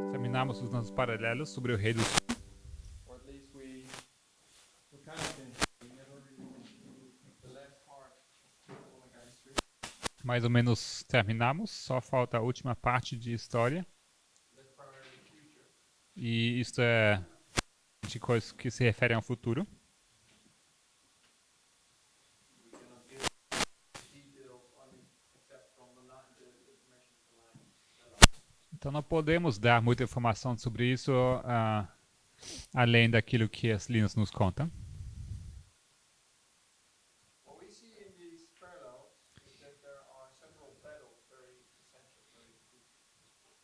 Examinamos os nossos paralelos sobre o rei do sul. Or at least we kind of finished. We never really went through the last part of Olga history. Mais ou menos terminamos, só falta a última parte de história. Last part of the future. E isto é de coisas que se referem ao futuro. We cannot give details on it except from the information from the line. Então não podemos dar muita informação sobre isso além daquilo que as linhas nos contam. What we see in these parallels is that there are several battles very essential, very crucial.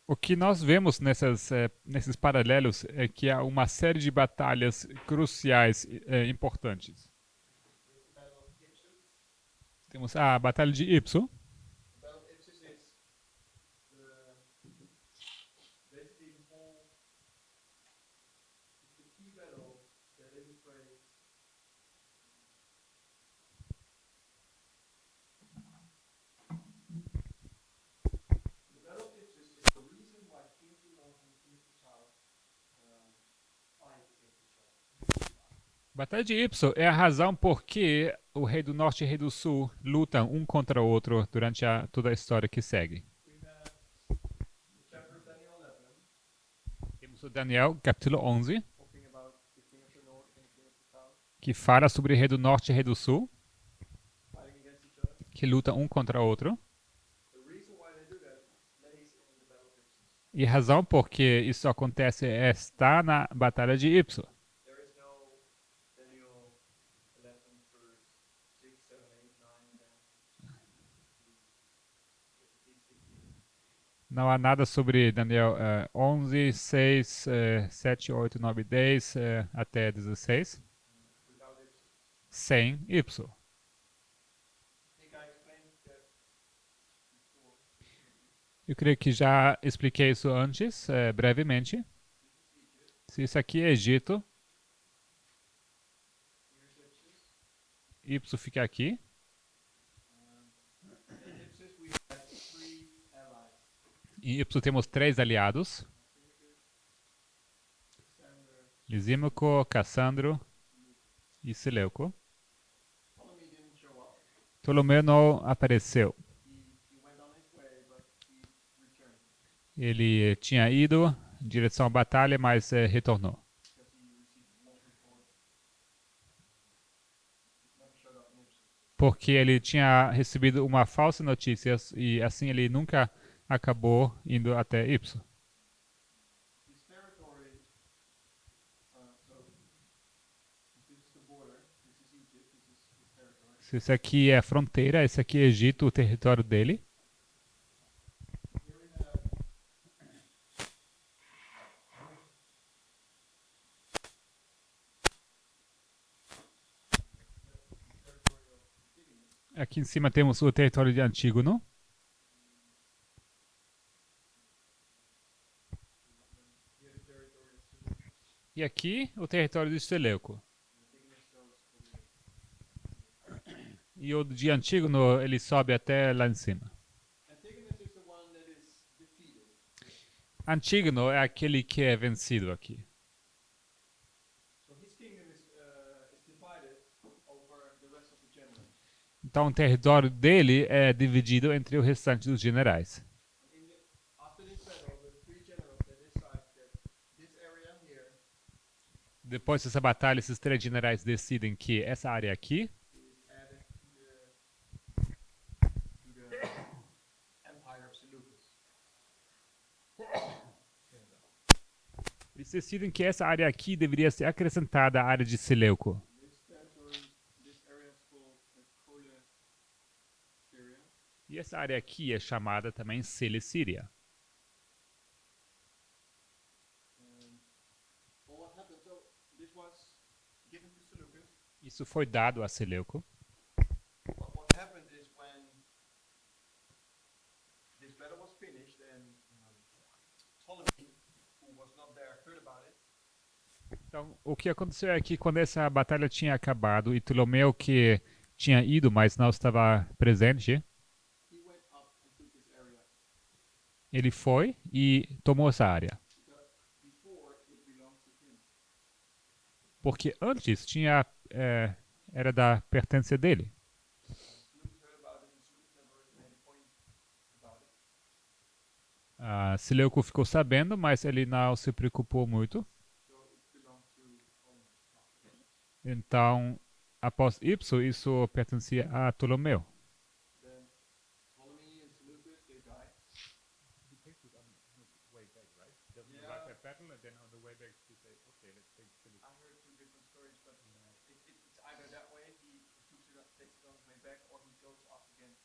O que nós vemos nesses paralelos é que há uma série de batalhas cruciais importantes. There's the Battle of Ipsus. Temos a Batalha de Ipso. The Battle of Ipsus is basically the key battle that illustrates the Battle of Ipsus is the reason why kings of the north and kings of the south fight against each other. Batalha de Ipso é a razão por que o rei do norte e o rei do sul lutam um contra o outro durante toda a história que segue. We have the chapter of Daniel 11 Temos o Daniel, capítulo 11, talking about the king of the north and the king of the south que fala sobre o rei do norte e o rei do sul, fighting against each other. que lutam um contra o outro. The reason why they do that lays in the Battle of Ipsus. E a razão por que isso acontece está na Batalha de Ipso. There is no Daniel 11 verse 6, 7, 8, 9, 10. It's 16. Não há nada sobre Daniel 11, 6, 7, 8, 9, 10 até 16 Without Ipsus. sem Ipso. I think I explained that before. Eu creio que já expliquei isso antes, brevemente. This is Egypt. Se isso aqui é Egito, Here's Ipsus. Ipso fica aqui. In Ipsus we have three allies. Em Ipso temos 3 aliados: Alexander. Lisímaco, Cassandro e Seleuco. Ptolemy didn't show up. Ptolomeu não apareceu. He went on his way, but he returned Ele tinha ido em direção à batalha, mas retornou. because he received a false report. Never showed up in Ipsus. Porque ele tinha recebido uma falsa notícia e assim ele nunca acabou indo até Ipso. This territory, so this is the border, this is Egypt, this is his territory. Se isso aqui é a fronteira, esse aqui é Egito, o território dele. Here we have the territory of Antigonus. Aqui em cima temos o território de Antígono. Here the territory of Seleucus. E aqui o território de Seleuco. Antigonus goes over here. E o de Antígono ele sobe até lá em cima. Antigonus is the one that is defeated. Antígono é aquele que é vencido aqui. So his kingdom is divided over the rest of the generals. Então o território dele é dividido entre o restante dos generais. After this battle, the three generals they decide that this area here Depois dessa batalha, esses 3 generais decidem que essa área aqui is added to the empire of Seleucus. eles decidem que essa área aqui deveria ser acrescentada à área de Seleuco. This territory, this area is called the Coele Syria. E essa área aqui é chamada também Celecíria. Well, what happened? So this was given to Seleucus. Isso foi dado a Seleuco. What happened is when this battle was finished and Ptolemy, who was not there, heard about it. Então, o que aconteceu é que quando essa batalha tinha acabado e Ptolomeu, que tinha ido, mas não estava presente, He went up and took this area ele foi e tomou essa área. because porque antes tinha era da pertença dele. Seleucus heard about it, and Seleucus never made a point about it. Seleuco ficou sabendo, mas ele não se preocupou muito. So it belonged to Ptolemy afterwards. Então, após isso pertencia a Ptolomeu. Then Ptolemy and Seleucus, they died. He takes it on his way back, right? He doesn't Yeah. arrive at battle, and then on the way back he say, "Okay, let's take Seleucus." I heard two different stories, but it's either that way, he takes it on his way back, or he goes off again.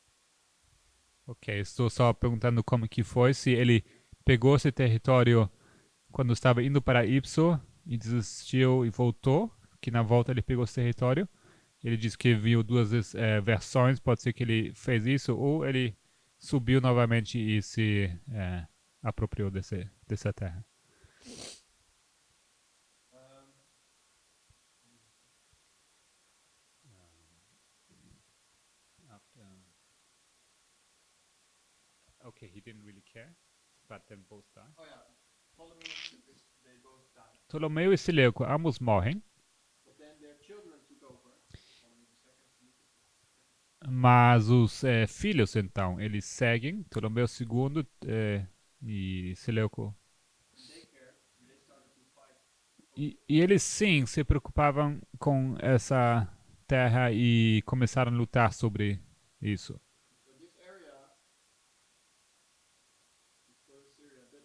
Ok, estou só perguntando como que foi, se ele pegou esse território quando estava indo para Ipso e desistiu e voltou, que na volta ele pegou esse território. Ele disse que viu duas versões, pode ser que ele fez isso, ou ele subiu novamente e se apropriou dessa terra. Um, Okay, he didn't really care, but then both died. oh yeah, Ptolemy and Seleucus, they both died. Ptolomeu e Seleuco ambos morrem, But then their children took over. Ptolemy the second, Seleucus the second. mas os filhos então, eles seguem, Ptolomeu II e Seleuco. And they cared, and they started to fight. E eles sim se preocupavam com essa terra e começaram a lutar sobre isso. So this area, Victoria, Syria, that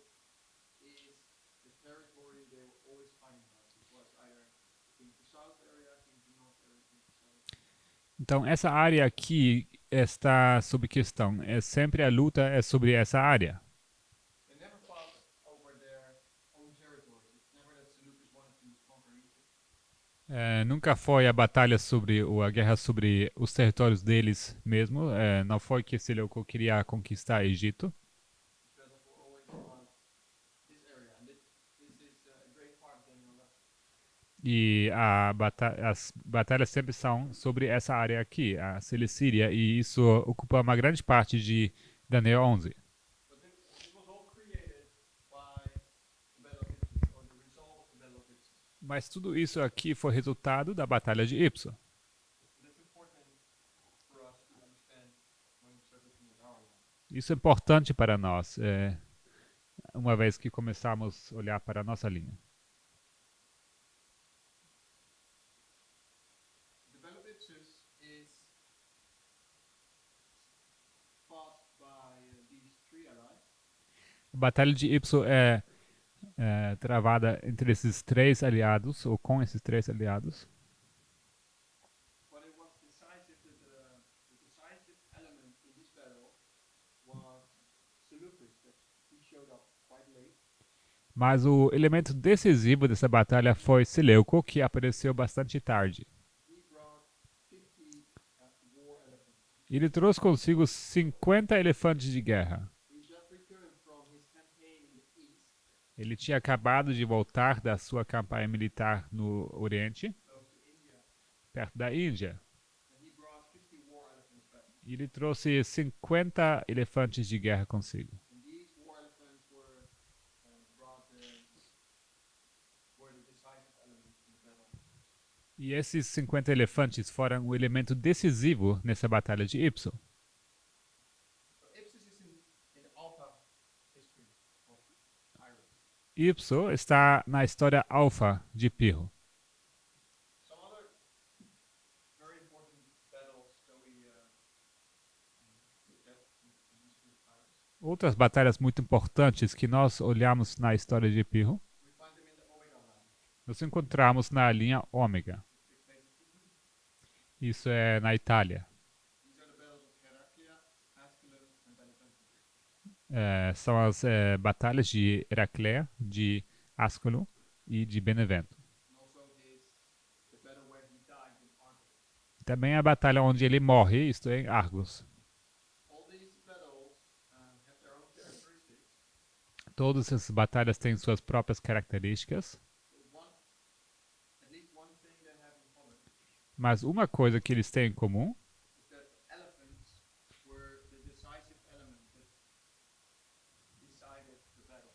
is the territory they were always fighting about. It was either King of the South area, King of the North area, King of the South area. Então essa área aqui está sob questão. É sempre a luta é sobre essa área. They never fought over their own territories. It's never that Seleucus wanted to conquer Egypt. Nunca foi a batalha sobre ou a guerra sobre os territórios deles mesmo. Não foi que Seleuco queria conquistar Egito. This battle for always about this area, and this is a great part of Daniel 11. E as batalhas sempre são sobre essa área aqui, a Cilicíria, e isso ocupa uma grande parte de Daniel 11. But this was all created by the Battle of Ipsus, or the result of the Battle of Ipsus. Mas tudo isso aqui foi resultado da Batalha de Ipso. That's important for us to understand when we start looking at our life. Isso é importante para nós, uma vez que começamos a olhar para a nossa linha. The Battle of Ipsus is fought by these three allies. A Batalha de Ipso é travada entre esses três aliados, ou com esses três aliados. But it was decisive that the decisive element in this battle was Seleucus, that he showed up quite late. Mas o elemento decisivo dessa batalha foi Seleuco, que apareceu bastante tarde. He brought 50 war elephants. Ele trouxe consigo 50 elefantes de guerra. He just returned from his campaign in the east, Ele tinha acabado de voltar da sua campanha militar no Oriente, close to India, perto da Índia. and he brought 50 war elephants back. E ele trouxe 50 elefantes de guerra consigo. And these war elephants were the decisive element in the battle. E esses 50 elefantes foram o elemento decisivo nessa batalha de Ipso. So Ipsus is in the Alpha history of Pyrrhus. Ipso está na história alfa de Pirro. Some other very important battles that we looked at in the history of Pyrrhus. Outras batalhas muito importantes que nós olhamos na história de Pirro, We find them in the Omega line. nós encontramos na linha Ômega. It took place in Italy. Isso é na Itália. These are the battles of Heraclea, Asculum, and Beneventum. São as batalhas de Heraclea, de Ascolo e de Benevento. And also the battle where he died in Argos. Também a batalha onde ele morre, isto é, em Argos. All these battles have their own characteristics. Todas essas batalhas têm suas próprias características, But at least one thing they have in common mas uma coisa que eles têm em comum is that elephants were the decisive element that decided the battle.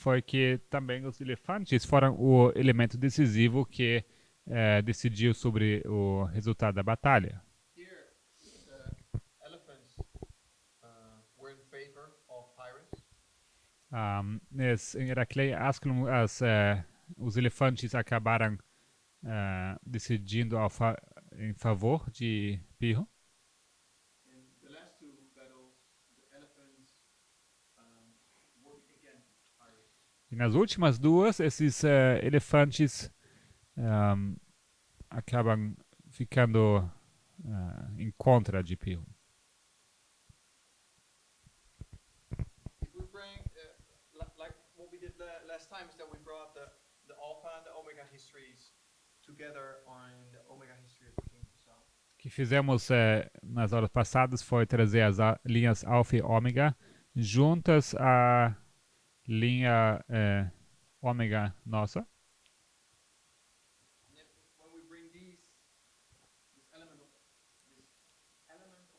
foi que também os elefantes foram o elemento decisivo que decidiu sobre o resultado da batalha. Here, the elephants were in favor of pirates. Em Heraclei Asculum, os elefantes acabaram decidindo em favor de Pirro. In the last two battles, the elephants worked against pirates. E nas últimas duas, esses elefantes acabam ficando em contra de Pirro. If we bring, like what we did last time, is that we brought the alpha and the omega histories together on the omega history of the King of the South. O que fizemos nas horas passadas foi trazer as linhas alfa e ômega juntas à linha ômega nossa. And then when we bring this element of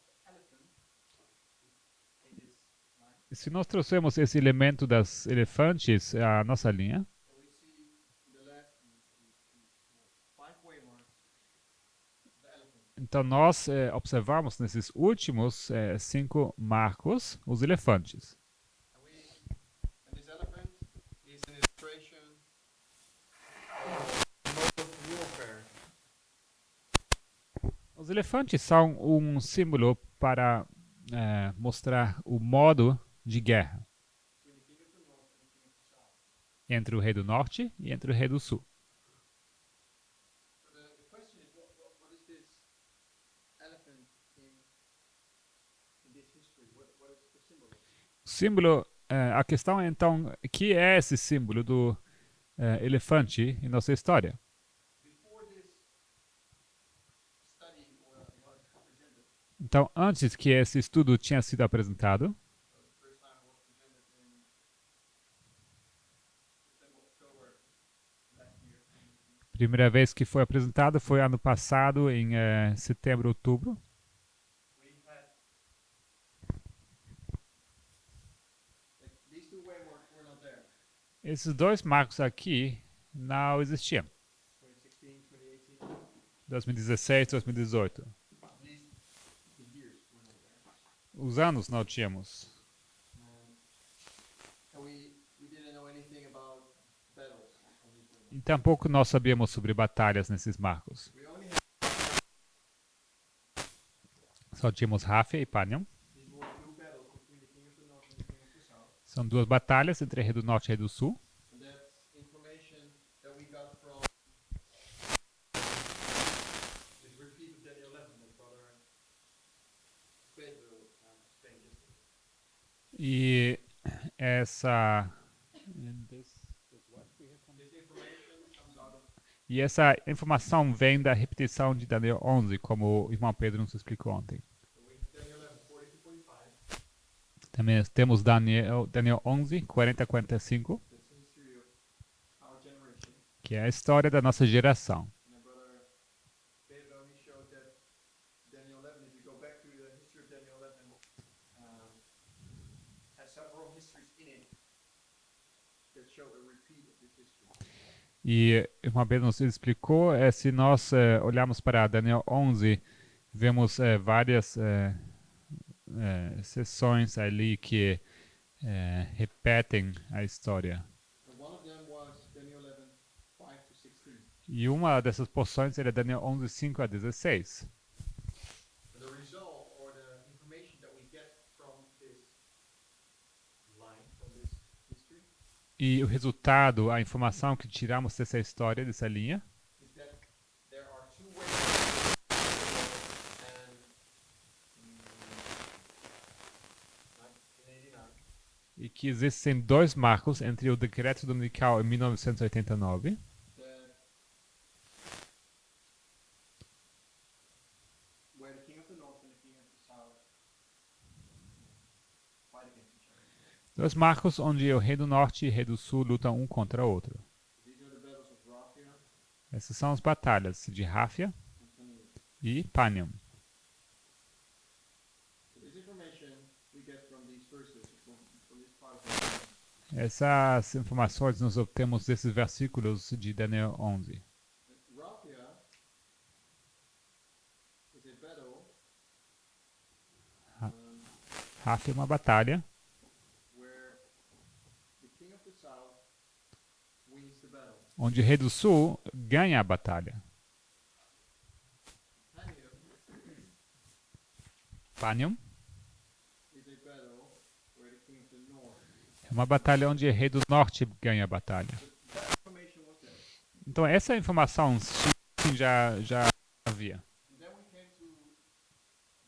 the elephant in this line, E se nós trouxermos esse elemento das elefantes à nossa linha, so we see in the last five waymarks the elephant. então nós observamos nesses últimos 5 marcos os elefantes. And this elephant is an illustration of mode of warfare. Os elefantes são um símbolo para mostrar o modo de guerra Between the King of the North and the King of the South. entre o rei do norte e entre o rei do sul. So the question is, what is this elephant in this history? What is the symbol? O símbolo, a questão é então, que é esse símbolo do elefante em nossa história? Before this study was presented, Então, antes que esse estudo tinha sido apresentado, so the first time it was presented in September, October last year. primeira vez que foi apresentado foi ano passado, em setembro, outubro. We had these two waymarks were not there. Esses dois marcos aqui não existiam. 2016, 2018. 2016, 2018. These the years were not there. Os anos não tínhamos. And we didn't know anything about battles on these waymarks. E tampouco nós sabíamos sobre batalhas nesses marcos. We only had Só tínhamos Ráfia e Panion. these were two battles between the King of the North and the King of the South. São duas batalhas entre rei do norte e rei do sul. And that's information that we got from this repeat of Daniel 11 that Brother Pedro explained yesterday. E essa This information comes out of e essa informação vem da repetição de Daniel 11, como o irmão Pedro nos explicou ontem. so we have Daniel 11, 40 to 45. Também temos Daniel 11, 40 a 45, That's the history of our generation. que é a história da nossa geração. And then Brother Pedro, he showed that Daniel 11, if you go back to the history of Daniel 11, has several histories in it that show a repeat of this history. E o irmão Pedro nos explicou, se nós olharmos para Daniel 11, vemos várias sessões ali que repetem a história. And one of them was Daniel 11, 5 to 16. E uma dessas porções era Daniel 11, 5 a 16. And the result or the information that we get from this line, from this history, E o resultado, a informação que tiramos dessa história, dessa linha, is that there are two ways and in 1989 e que existem dois marcos entre o decreto dominical em 1989 that where the King of the North and the King of the South fight against each other. dois marcos onde o rei do norte e o rei do sul lutam um contra o outro. These are the battles of Raphia Essas são as batalhas de Ráfia and Panion. e Panion. So this information we get from these verses, from this part of the Essas informações nós obtemos desses versículos de Daniel 11. Raphia is a battle Ah. um, Raf é uma batalha where the king of the south wins the battle. onde o rei do sul ganha a batalha. Panium Panium is a battle where the king of the north. é uma batalha onde o rei do norte ganha a batalha. That information was there. Então essa informação sim, já havia. And then we came to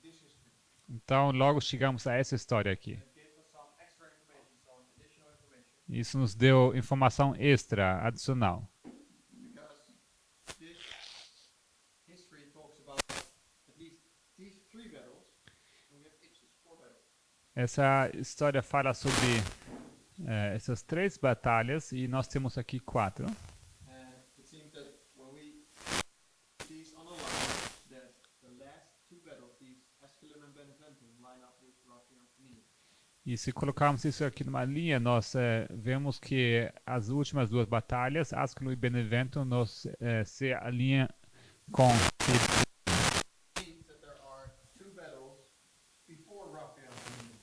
this history. Então logo chegamos a essa história aqui. It gave us some extra information, some additional information, Isso nos deu informação extra, adicional. because this history talks about at least these three battles, and we have Ipsus 4 battles. Essa história fala sobre essas 3 batalhas e nós temos aqui 4. And it seems that when we put these on a line, that the last two battles, these Asculum and Beneventum, line up with Raphia and Panium. E se colocarmos isso aqui numa linha, nós vemos que as últimas 2 batalhas, Asculum e Benevento, se alinham com Means that there are two battles before Raphia and Panium.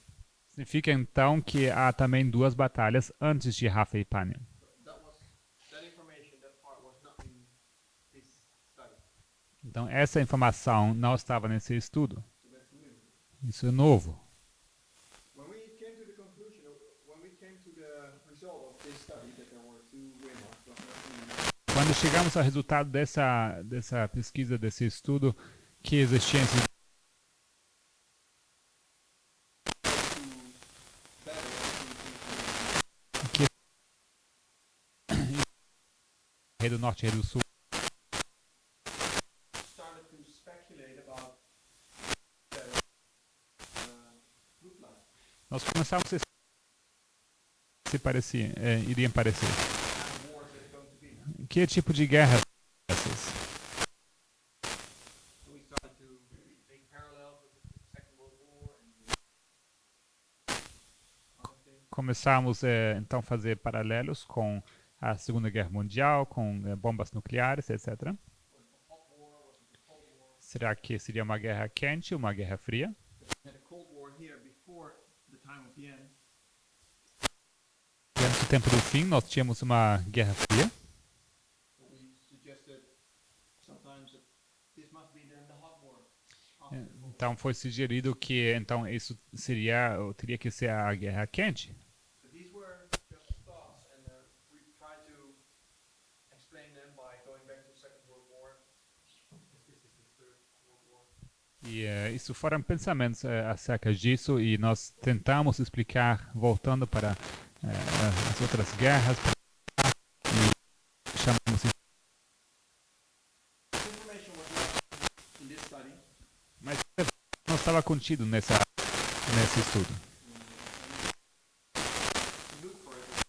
significa então que há também 2 batalhas antes de Rafa e Panium. That information, that part was not in this study. Então essa informação não estava nesse estudo. So that's new. Isso é novo. When we came to the conclusion, when we came to the result of this study, that there were two winners, Raphia and Panium, Quando chegamos ao resultado dessa pesquisa, desse estudo, que existiam esses two battles, rei do norte e rei do sul. started to speculate about that look like. Nós começamos a iriam parecer. Kind of wars that are going to be. Que tipo de guerras são essas? So we started to make parallels with the Second World War and other things. Começamos então a fazer paralelos com a Segunda Guerra Mundial, com bombas nucleares, etc. Was it a hot war? Was it a cold war? Será que seria uma guerra quente ou uma guerra fria? We had a cold war here before the time of the end. E antes do tempo do fim, nós tínhamos uma guerra fria. So we suggested sometimes that this must be then the hot war. After the Cold War. Então foi sugerido que então isso seria ou teria que ser a guerra quente. So these were just thoughts, and we tried to explain them by going back to the Second World War, because this is the Third World War. E isso foram pensamentos acerca disso e nós tentamos explicar voltando para as outras guerras e chamamos isso. This information was not in this study. Mas não estava contido nesse estudo. Look for it.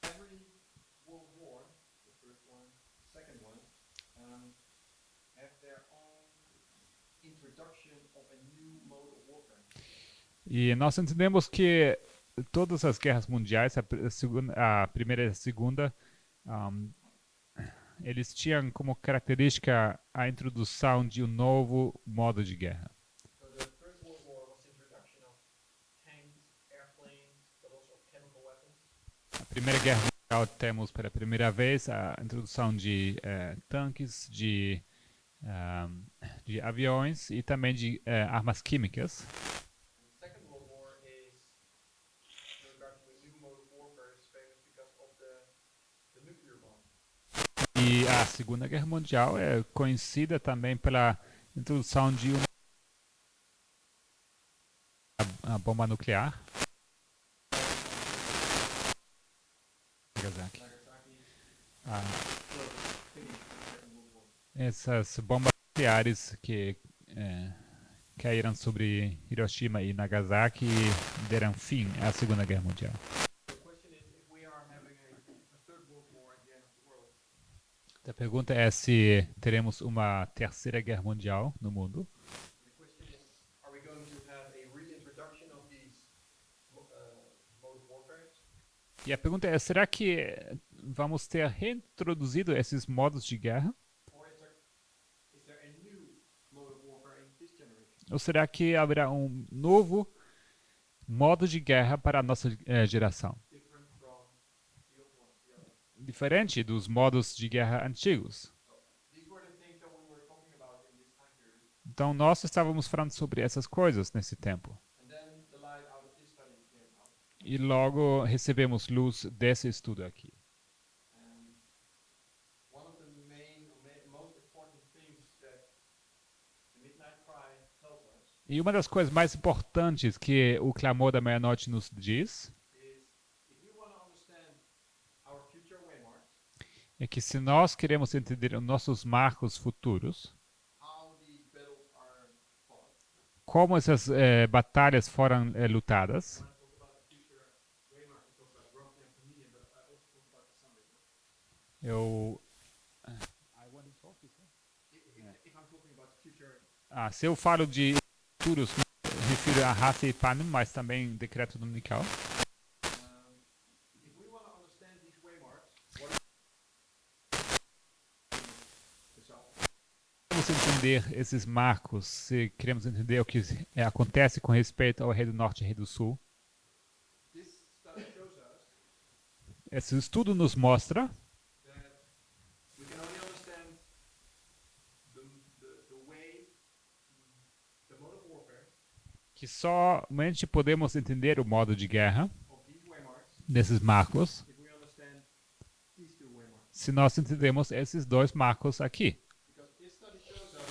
Every World War, the first one, second one, have their own introduction of a new mode of warfare. E nós entendemos que todas as guerras mundiais, a primeira e a segunda, eles tinham como característica a introdução de um novo modo de guerra. So the First World War was the introduction of tanks, airplanes, but also chemical weapons. Na Primeira Guerra Mundial temos pela primeira vez a introdução de tanques, de aviões e também de armas químicas. And the Second World War is in regard to a new mode of warfare is famous because of the nuclear bomb. E a Segunda Guerra Mundial é conhecida também pela introdução de a bomba nuclear. Nagasaki. Nagasaki Ah, finished the Second World War. essas bombas nucleares que caíram sobre Hiroshima e Nagasaki e deram fim à Segunda Guerra Mundial. A pergunta é se teremos uma terceira guerra mundial no mundo. The question is, are we going to have a reintroduction of these mode of warfare? E a pergunta é, será que vamos ter reintroduzido esses modos de guerra? Or is there a new mode of warfare in this generation? Ou será que haverá um novo modo de guerra para a nossa geração? Different from the old one, the other. Diferente dos modos de guerra antigos. So these were the things that we were talking about in this time period. Então nós estávamos falando sobre essas coisas nesse tempo. And then the light out of this study came out. E logo recebemos luz desse estudo aqui. And one of the most important things that the Midnight Cry tells us E uma das coisas mais importantes que o clamor da meia-noite nos diz is if we want to understand our future waymarks, é que se nós queremos entender os nossos marcos futuros, how these battles are fought, como essas batalhas foram lutadas, when I talk about the future waymarks, I talk about Roughly and Familiar, but I also talk about the Sunday book. eu... If I'm talking about future, se eu falo de futuros, me refiro a Rafa e Panem, mas também decreto dominical. if we want to understand these waymarks, what is Vamos entender esses marcos, se queremos entender o que acontece com respeito ao Rei do Norte e Rei do Sul. this study shows us Esse estudo nos mostra that we can only understand the way, the mode of warfare que somente podemos entender o modo de guerra of these waymarks desses marcos if we understand these two waymarks. se nós entendemos esses dois marcos aqui. Because this study shows us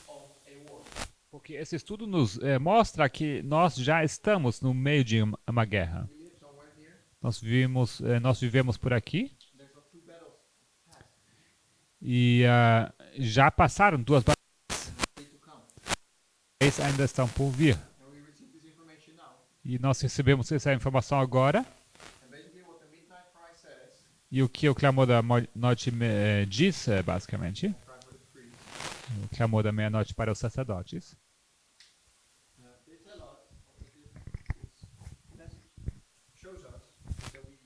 of a war. Porque esse estudo nos mostra que nós já estamos no meio de uma guerra. We live somewhere here. Nós vivemos por aqui There's two battles past, e já passaram duas batalhas, ready to come. ainda estão por vir. And we receive this information now. E nós recebemos essa informação agora. And basically what the Midnight Cry says, E o que o clamor da noite diz, basicamente, cry for the priest, o clamor da meia-noite para os sacerdotes, they tell us, this message shows us that we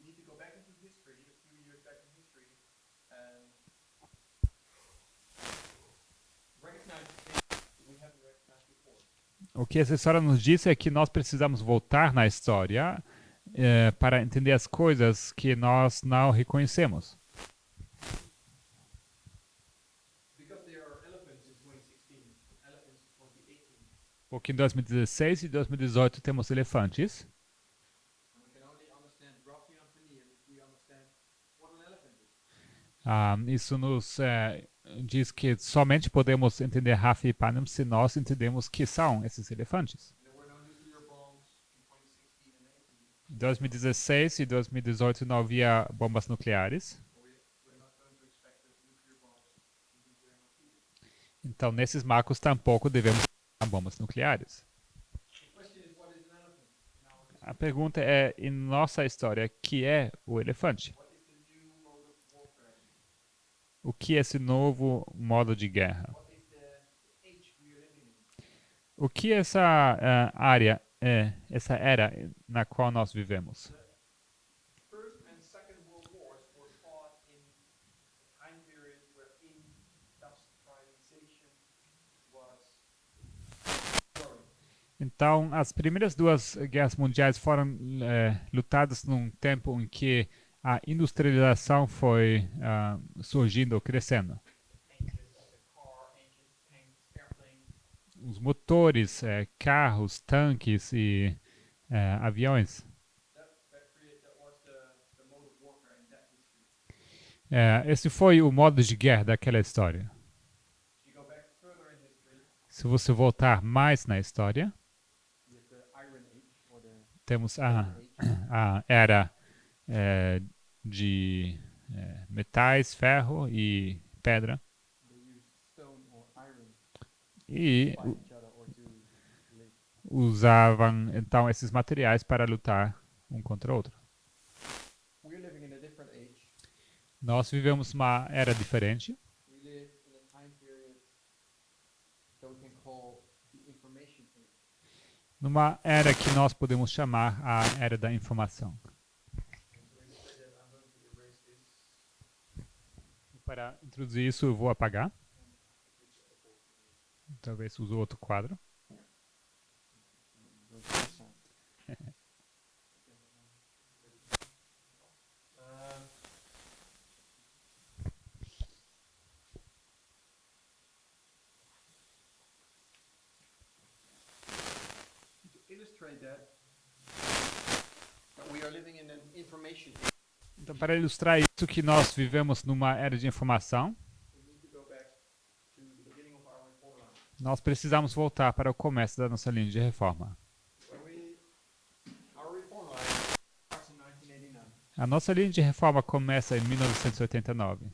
need to go back into history, a few years back in history, and recognize things that we haven't recognized before. o que essa história nos diz é que nós precisamos voltar na história para entender as coisas que nós não reconhecemos. Because there are elephants in 2016, elephants in 2018, Porque em 2016 e 2018 temos elefantes. and we can only understand roughly and Phineas if we understand what an elephant is. Isso nos diz que somente podemos entender Rafa e Panem se nós entendemos que são esses elefantes. And there were no nuclear bombs in 2016 and 18, Em 2016 e 2018 não havia bombas nucleares. so we're not going to expect that nuclear bombs in nuclear not either. Então, nesses marcos tampouco devemos ter bombas nucleares. The question is, what is an elephant in our history? A pergunta é, em nossa história, que é o elefante? What is the new mode of warfare? O que é esse novo modo de guerra? What is the age we are living in? O que essa área essa era na qual nós vivemos? First and Second World Wars were fought in a time period where industrialization was growing. Então, as primeiras duas guerras mundiais foram lutadas num tempo em que a industrialização foi surgindo, crescendo. Engines of the car, engines, tanks, airplanes. Os motores, carros, tanques e aviões. That was the mode of warfare in that history. Esse foi o modo de guerra daquela história. If you go back further in history, Se você voltar mais na história, you have the Iron Age or the temos Age. a era de metais, ferro e pedra. They used stone or iron E to fight each other or to live. usavam então esses materiais para lutar um contra o outro. We're living in a different age. Nós vivemos uma era diferente. We live in a time period that we can call the information age. Numa era que nós podemos chamar a era da informação. And to illustrate that, I'm going to erase this E para introduzir isso, eu vou apagar. and switch the board. Talvez use outro quadro. To illustrate that we are living in an information age, Então, para ilustrar isso que nós vivemos numa era de informação, we need to go back to the beginning of our report line. nós precisamos voltar para o começo da nossa linha de reforma. Our report line starts in 1989. A nossa linha de reforma começa em 1989.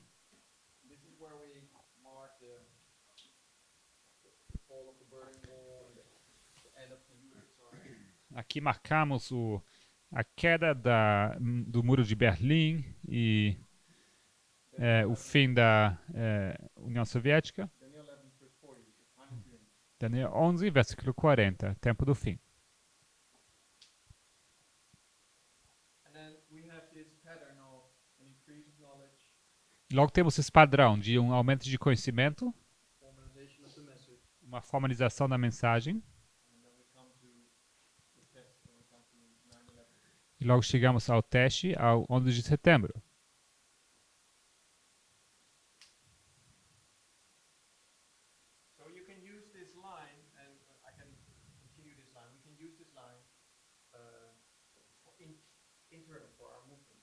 This is where we mark the fall of the Berlin Wall and the end of the USSR. Aqui marcamos a queda do Muro de Berlim e o fim da União Soviética. Daniel 11, verse 40, the time of the end. Daniel 11, versículo 40, tempo do fim. And then we have this pattern of an increase of knowledge, Logo temos esse padrão de um aumento de conhecimento, formalization of the message, uma formalização da mensagem, and then we come to the test when we come to 9/11. e logo chegamos ao teste ao 11 de setembro. So you can use this line, and I can continue this line. We can use this line for internal for our movement.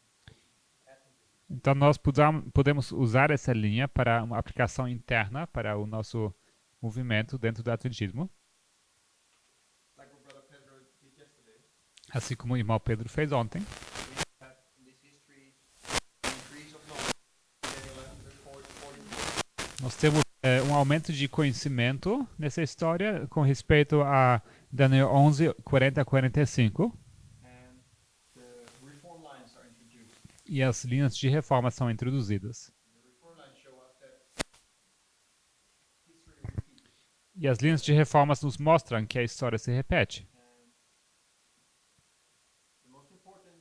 Adventism. Então nós podemos usar essa linha para uma aplicação interna para o nosso movimento dentro do Adventismo, Like what Brother Pedro did yesterday. assim como o irmão Pedro fez ontem. We have in this history an increase of knowledge. Daniel 11, verse 40. Nós temos um aumento de conhecimento nessa história com respeito a Daniel 11, 40 a 45, And the reform lines are introduced. e as linhas de reforma são introduzidas. The reform lines show us that history repeats. E as linhas de reformas nos mostram que a história se repete. And the most important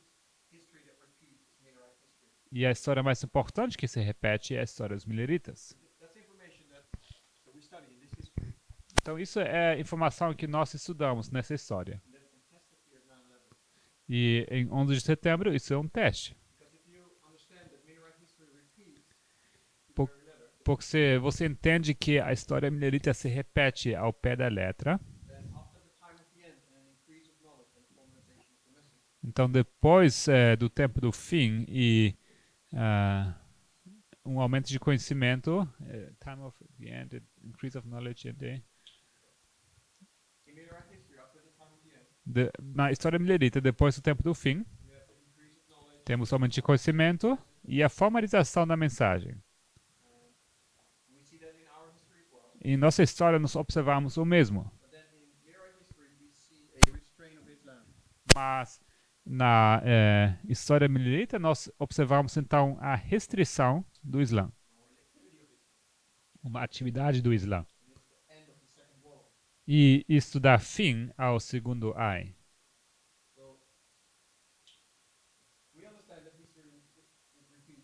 history that repeats is Millerite history. E a história mais importante que se repete é a história dos Mileritas. That's information that we study in this history. Então isso é informação que nós estudamos nessa história. And that's been tested here at 9/11. E em 11 de setembro isso é um teste. Because if you understand that Millerite history repeats to Po- the very letter, Porque se você entende que a história milerita se repete ao pé da letra, then after the time of the end and an increase of knowledge and formalization of the message, então depois do tempo do fim e um aumento de conhecimento, time of the end, increase of knowledge and in Millerite history, after the time of the end, na história milerita, depois do tempo do fim, we have the increase of knowledge. temos aumento de conhecimento e a formalização da mensagem. We see that in our history as well. Em nossa história nós observamos o mesmo, But then in Millerite history, we see a restraint of Islam. mas na história milerita nós observamos então a restrição do Islã, Or the activity of Islam. uma atividade do Islã. And it's the end of the second world. E isto dá fim ao segundo ai. So we understand that history would repeat.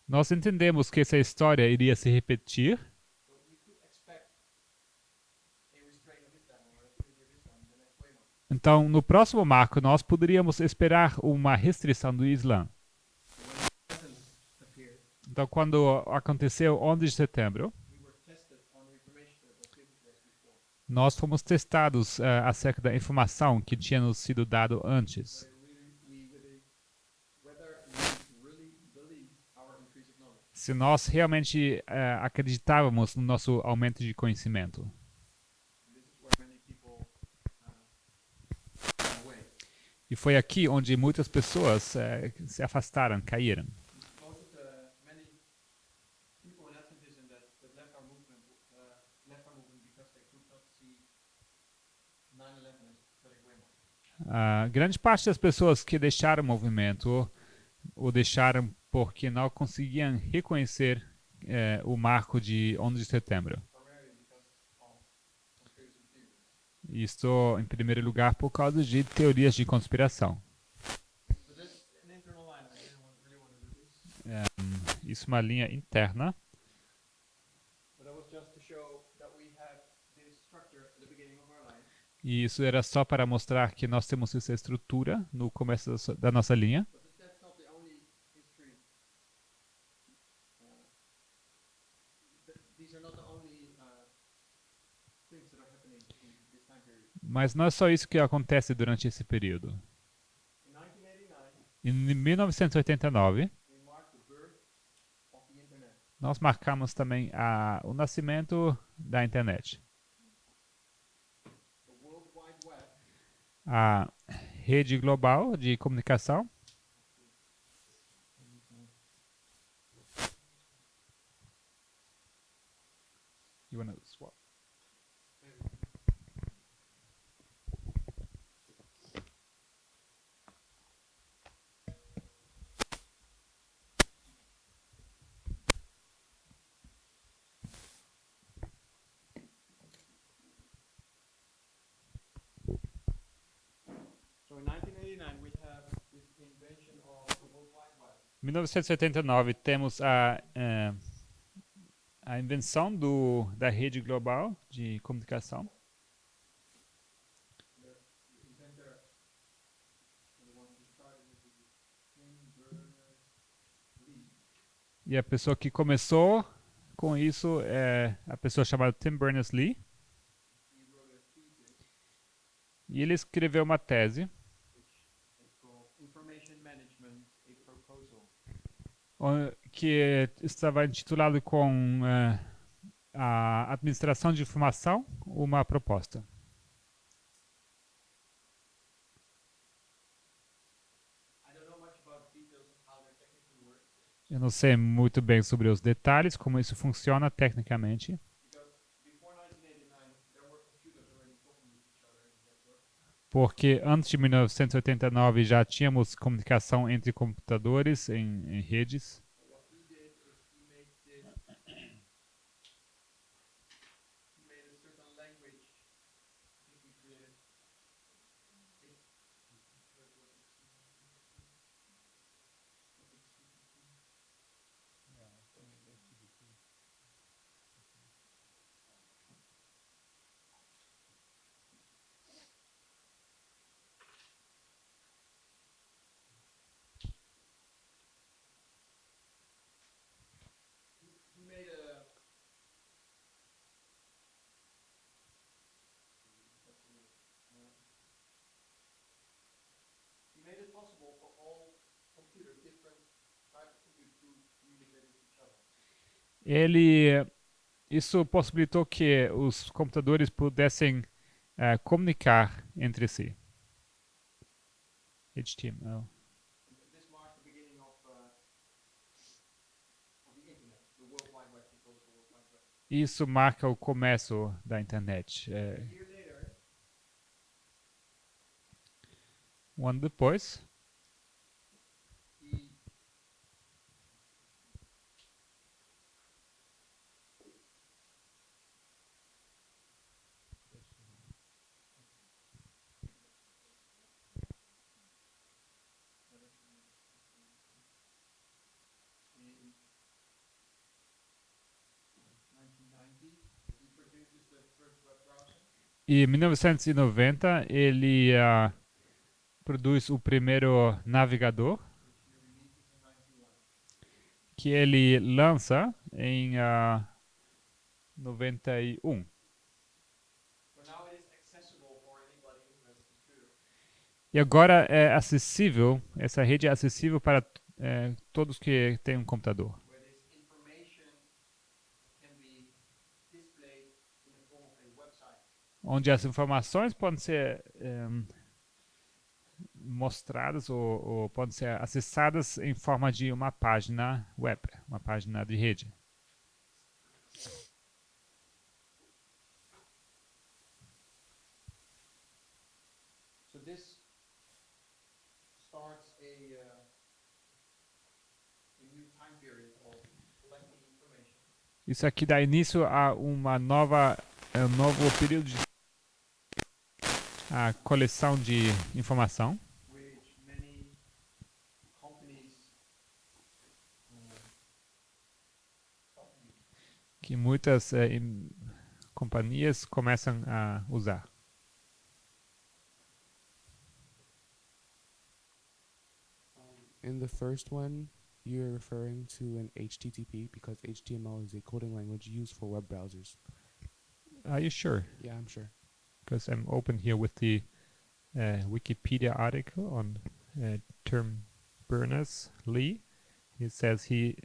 Nós entendemos que essa história iria se repetir, So we could expect a restraint of Islam or activity of Islam in the next way mark. então no próximo marco nós poderíamos esperar uma restrição do Islã. When the appeared, Então quando aconteceu 11 de setembro, we were tested on the information that was given to us before. nós fomos testados acerca da informação que tinha nos sido dado antes. Whether we really believe our increase of knowledge. Se nós realmente acreditávamos no nosso aumento de conhecimento. And this is where many people ran away. E foi aqui onde muitas pessoas se afastaram, caíram. Most of the many people in Adventism that left our movement because they could not see 9/11 as a prophetic waymark. Grande parte das pessoas que deixaram o movimento o deixaram porque não conseguiam reconhecer o marco de 11 de setembro. primarily because of conspiracy theories. Isto, em primeiro lugar, por causa de teorias de conspiração. So that's an internal line. I didn't really want to do this, Isso é uma linha interna. but that was just to show that we have this structure at the beginning of our line. E isso era só para mostrar que nós temos essa estrutura no começo da nossa linha. But that's not the only history. These are not the only things that are happening in this time period. Mas não é só isso que acontece durante esse período. In 1989, Em 1989, we marked the birth of the internet. nós marcamos também o nascimento da internet. The World Wide Web A rede global de comunicação. You wanna swap? So in 1989, we have this invention of the World Wide Web. Em 1979 temos a invenção da rede global de comunicação. The inventor, and the one who started it, is Tim Berners-Lee. E a pessoa que começou com isso é a pessoa chamada Tim Berners-Lee. He wrote a thesis, E ele escreveu uma tese which is called Information Management: A Proposal. que estava intitulado com a administração de informação, uma proposta. I don't know much about details of how that technically works, Eu não sei muito bem sobre os detalhes, como isso funciona tecnicamente, because before 1989, there were computers already talking with each other in network. porque antes de 1989 já tínhamos comunicação entre computadores em redes. So what he did is he made this, he made a certain language. I think he created it. What was it? Was it CPP? He made a what's the word? He made it possible for all computers, different types of computers, to communicate with each other. Isso possibilitou que os computadores pudessem comunicar entre si. HTML. And this marks the beginning of the internet. The World Wide Web, he calls it the World Wide Web. Isso marca o começo da internet. A year later, Um ano depois, he in 1990, he produces the first web browser, em 1990, ele produz o primeiro navegador, which he releases in 91. que ele lança em 91. So now it is accessible for anybody who has a computer. E agora é acessível, essa rede é acessível para todos que têm um computador. Where this information can be displayed in the form of a website. Onde as informações podem ser mostradas ou podem ser acessadas em forma de uma página web, uma página de rede. So this starts a time period of collecting information, Isso aqui dá início a um novo período de a coleção de informação, which many companies start using. que muitas companhias começam a usar. In the first one, you're referring to an HTTP because HTML is a coding language used for web browsers. Are you sure? Yeah, I'm sure. Because I'm open here with the Wikipedia article on Tim Berners-Lee. He says he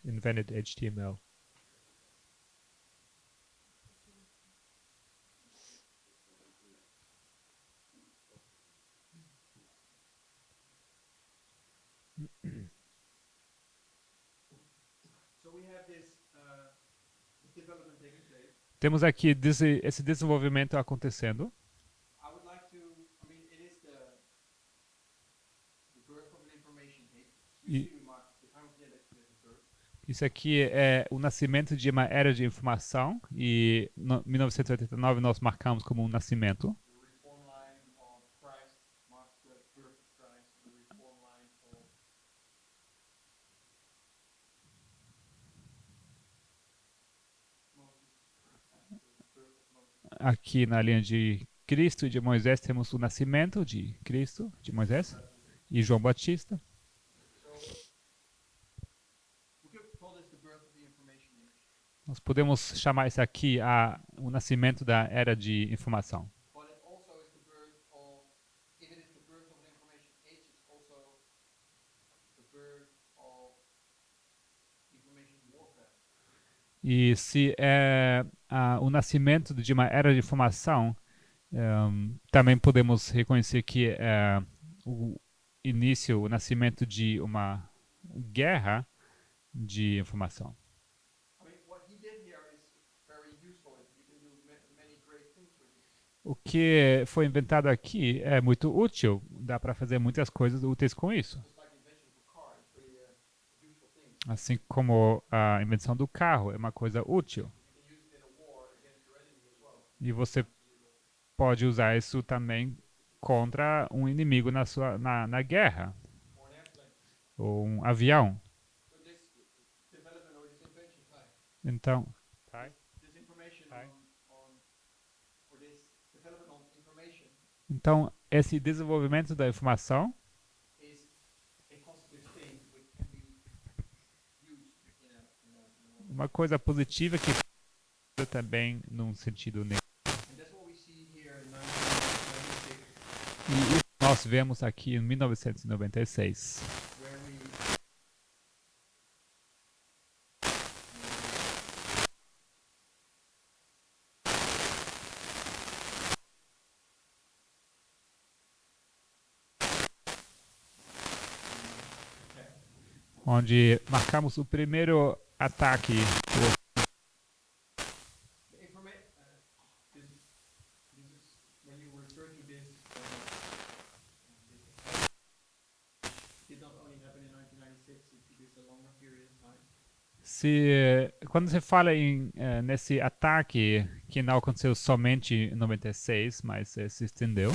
invented HTML. So we have this development taking place. Temos aqui esse desenvolvimento acontecendo. I would like to, I mean, it is the birth of an information age. Usually we mark the time of the birth. Isso aqui é o nascimento de uma era de informação e em 1989 nós marcamos como um nascimento. The reform line of Christ marks the birth of Christ. The reform line of Moses, the birth of Moses. Aqui na linha de Cristo e de Moisés temos o nascimento de Cristo, de Moisés e João Batista. We could call this the birth of the information age. Nós podemos chamar isso aqui o nascimento da era de informação. But it also is the birth of, if it is the birth of an information age, it's also the birth of information warfare. E se é o nascimento de uma era de informação, também podemos reconhecer que é o início, o nascimento de uma guerra de informação. I mean, what he did here is very useful. You can do many great things with it. O que foi inventado aqui é muito útil, dá para fazer muitas coisas úteis com isso. Just like the invention of a car, it's really a useful thing. Assim como a invenção do carro é uma coisa útil. You can use it in a war against your enemy as well. E você pode usar isso também contra um inimigo na guerra, Or an airplane. ou um avião. So this development or this invention type, Então, this information Hi. or this development on information esse desenvolvimento da informação is a positive thing which can be used in a uma coisa positiva que também num sentido negativo. and that's what we see here in 1996, E isso nós vemos aqui em 1996, where we onde marcamos o primeiro ataque. the information. This is when you refer to this. This did not only happen in 1996. It is a longer period of time. Quando você fala nesse ataque que não aconteceu somente em 96, mas se estendeu,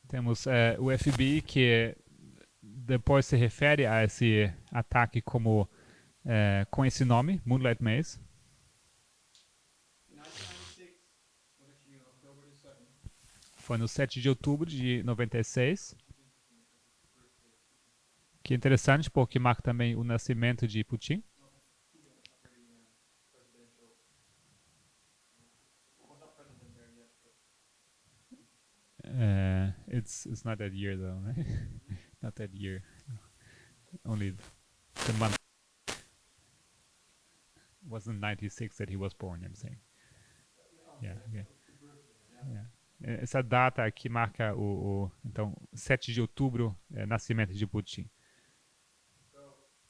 temos o FBI que depois se refere a esse ataque como com esse nome, Moonlight Maze. In 1996 was actually on October the 7th. Foi no 7 de outubro de 96. Que é interessante porque marca também o nascimento de Putin. Presidential. Was not president there yet, but It's not that year though, right? Not that year. Only the month. It wasn't 96 that he was born, I'm saying. Yeah, okay. Yeah. Essa data aqui marca então 7 de outubro, nascimento de Putin.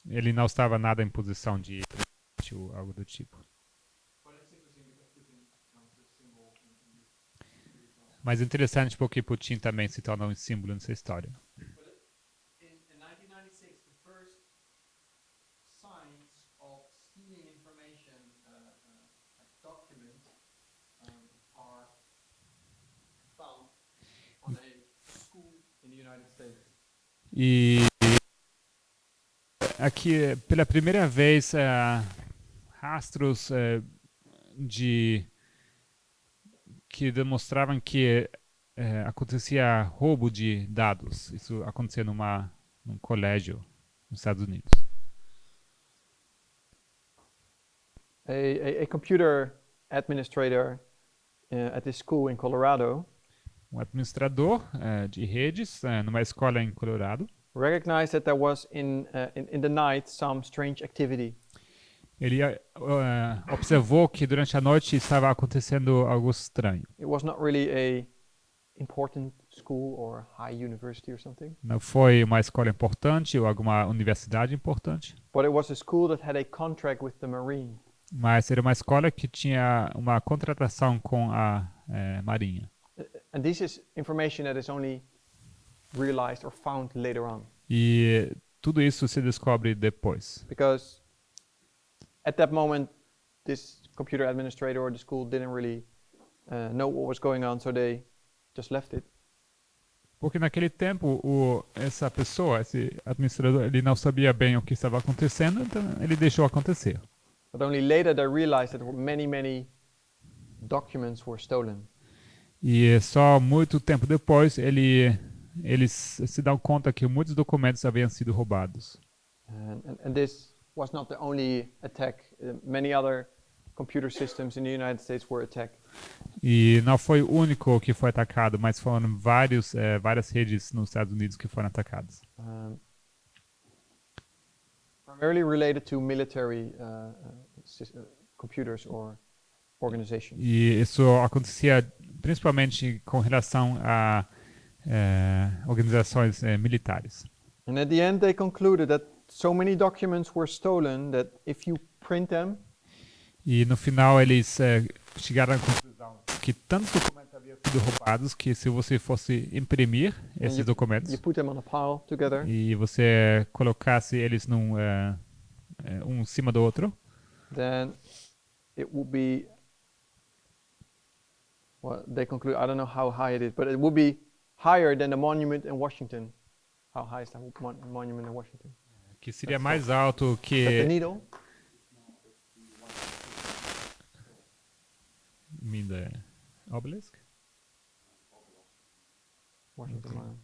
Ele não estava nada em posição de presidente ou algo do tipo. but it's interesting because Putin becomes a symbol in this. Mas é interessante porque Putin também se torna um símbolo nessa história. In 1996, the first signs of stealing information, like documents, are found on a school in the United States. E aqui, pela primeira vez, rastros de que demonstravam que acontecia roubo de dados. Isso acontecia num colégio nos Estados Unidos. A computer administrator at this school in Colorado Um administrador de redes numa escola em Colorado. recognized that there was in the night some strange activity. Ele observou que durante a noite estava acontecendo algo estranho. It was not really a important school or high university or something, Não foi uma escola importante ou alguma universidade importante, but it was a school that had a contract with the Marine. mas era uma escola que tinha uma contratação com a Marinha. And this is information that is only realized or found later on, E tudo isso se descobre depois. because at that moment this computer administrator or the school didn't really know what was going on, so they just left it. Porque naquele tempo, essa pessoa, esse administrador, ele não sabia bem o que estava acontecendo, então ele deixou acontecer. But only later they realized that many documents were stolen. E só muito tempo depois, eles se dão conta que muitos documentos haviam sido roubados. And this was not the only attack. Many other computer systems in the United States were attacked. E não foi o único que foi atacado, mas foram várias redes nos Estados Unidos que foram atacadas. Primarily related to military computers or organizations. E isso acontecia principalmente com relação a organizações militares. And at the end they concluded that so many documents were stolen that if you print them, E no final eles chegaram à conclusão que tantos documentos haviam sido roubados que se você fosse imprimir esses documentos you put them on a pile together, e você colocasse eles um em cima do outro, then it would be, well, they conclude, I don't know how high it is, but it would be higher than the monument in Washington. How high is that monument in Washington? que seria mais alto Is that the que needle? the obelisk? Washington Okay. Monument.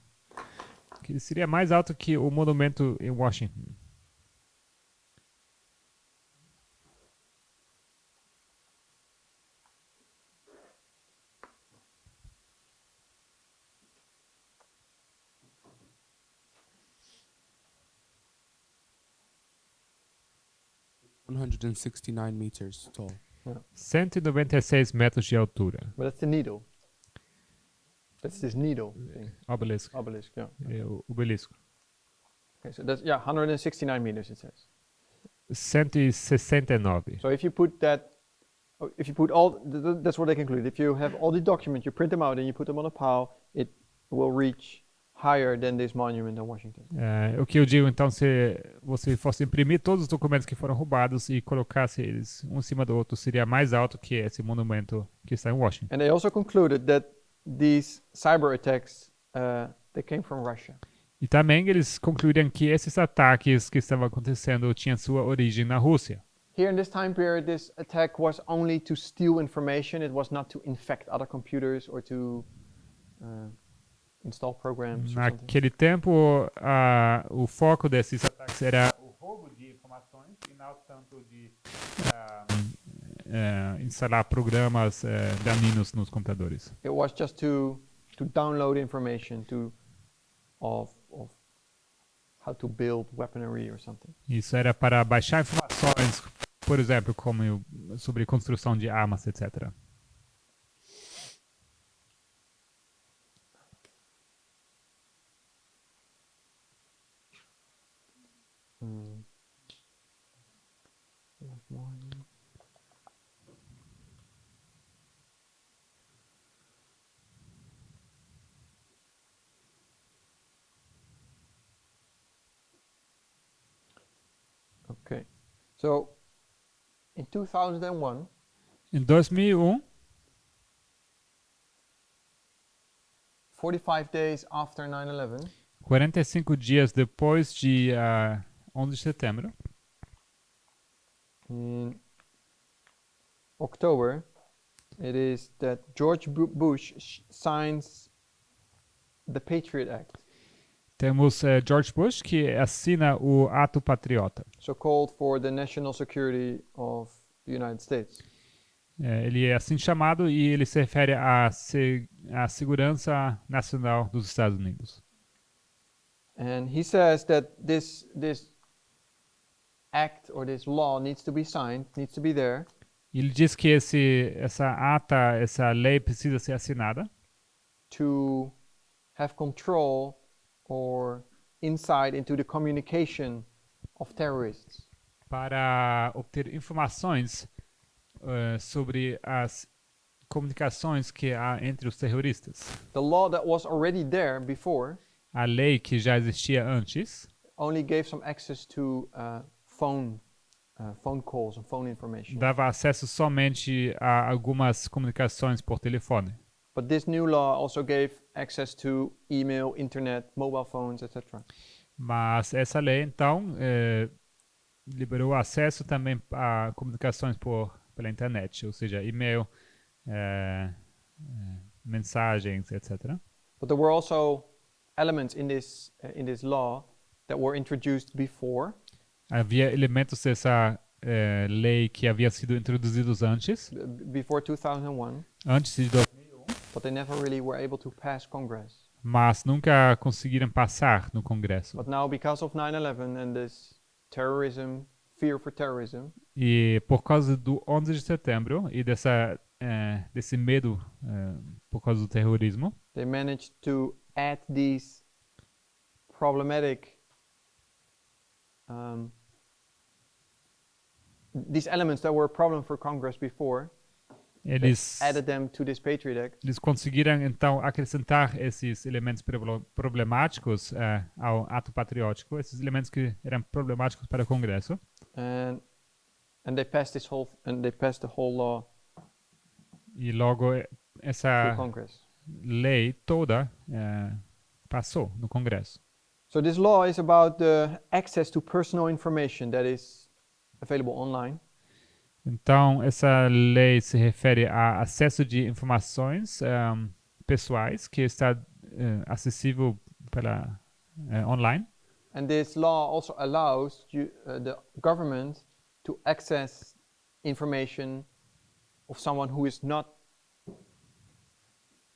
Que seria mais alto que o monumento em Washington. $169 tall. 196 metros de altura. But that's the needle. That's this needle thing. Obelisk. Obelisk, yeah. O obelisco. Okay, so that's, yeah, 169 meters it says. 169. So if you put that, if you put all, that's what they conclude. If you have all the documents, you print them out and you put them on a pile, it will reach higher than this monument in Washington. O que eu digo, então, se você fosse imprimir todos os documentos que foram roubados e colocasse eles um em cima do outro, seria mais alto que esse monumento que está em Washington. And they also concluded that these cyber attacks, they came from Russia. E também eles concluíram que esses ataques que estavam acontecendo tinham sua origem na Rússia. Here in this time period, this attack was only to steal information. It was not to infect other computers or to install programs or something. Naquele tempo, o foco desses ataques era o roubo de informações e não tanto de instalar programas daninhos nos computadores. It was just to download information of how to build weaponry or something. Isso era para baixar informações, por exemplo, como sobre construção de armas, etc. So, in 2001, Em 2001, 45 days after 9/11, 45 dias depois de 11 de setembro, in October, it is that George Bush signs the Patriot Act, temos George Bush que assina o Ato Patriota. so called for the national security of the United States. Ele é assim chamado e ele se refere à segurança nacional dos Estados Unidos. And he says that this act or this law needs to be signed, needs to be there, Ele diz que essa lei precisa ser assinada to have control or insight into the communication of terrorists. para obter informações sobre as comunicações que há entre os terroristas. The law that was already there before A lei que já existia antes only gave some access to phone calls and phone information. dava acesso somente a algumas comunicações por telefone. But this new law also gave access to email, internet, mobile phones, etc. Mas essa lei, então, liberou acesso também a comunicações pela internet, ou seja, e-mail, mensagens, etc. But there were also elements in this law that were introduced before, Havia elementos dessa lei que havia sido introduzidos before 2001, antes de but they never really were able to pass Congress. mas nunca conseguiram passar no Congresso. But now, because of 9/11 and this terrorism, fear for terrorism, E por causa do 11 de setembro e desse medo por causa do terrorismo, they managed to add these problematic these elements that were a problem for Congress before. eles Added them to this Patriot Act, eles conseguiram então acrescentar esses elementos problemáticos ao ato patriótico, esses elementos que eram problemáticos para o Congresso, and they passed the whole law e logo through essa Congress. lei toda passou no Congresso. So this law is about the access to personal information that is available online. Então, essa lei se refere a acesso de informações pessoais que está acessível online. And this law also allows the government to access information of someone who is not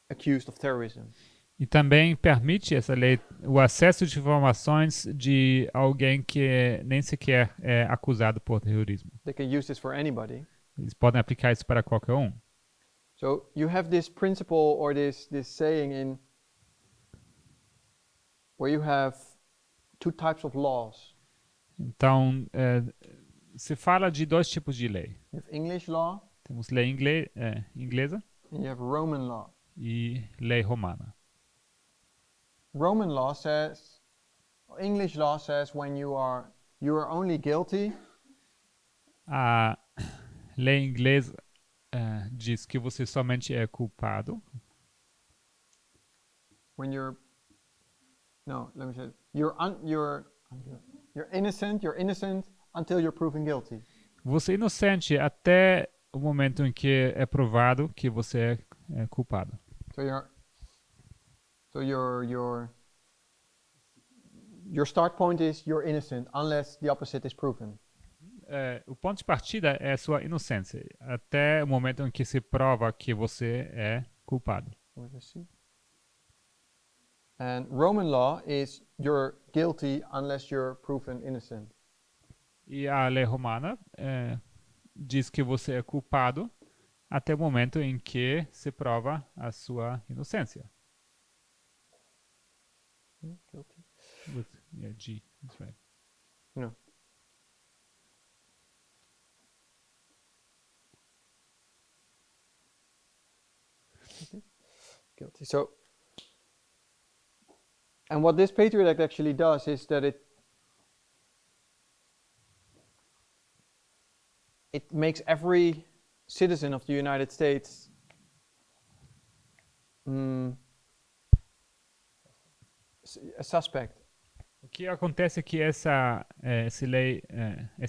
accused of terrorism. E também permite essa lei o acesso de informações de alguém que nem sequer é acusado por terrorismo. They can use this for anybody. Eles podem aplicar isso para qualquer um. So you have this principle or this saying in where you have two types of laws. Então, se fala de dois tipos de lei. You have English law Temos lei inglesa and you have Roman law. e lei romana. Roman law says, English law says when you are only guilty A lei inglesa diz que você somente é culpado when you're no, let me say it. You're innocent. You're innocent until you're proven guilty. Você é inocente até o momento em que é provado que você é culpado. So your start point is you're innocent unless the opposite is proven. O ponto de partida é a sua inocência, até o momento em que se prova que você é culpado. And Roman law is you're guilty unless you're proven innocent. E a lei romana diz que você é culpado até o momento em que se prova a sua inocência. Guilty. G, that's right. No. Guilty. So, and what this Patriot Act actually does is that it makes every citizen of the United States a suspect. O que acontece é que esse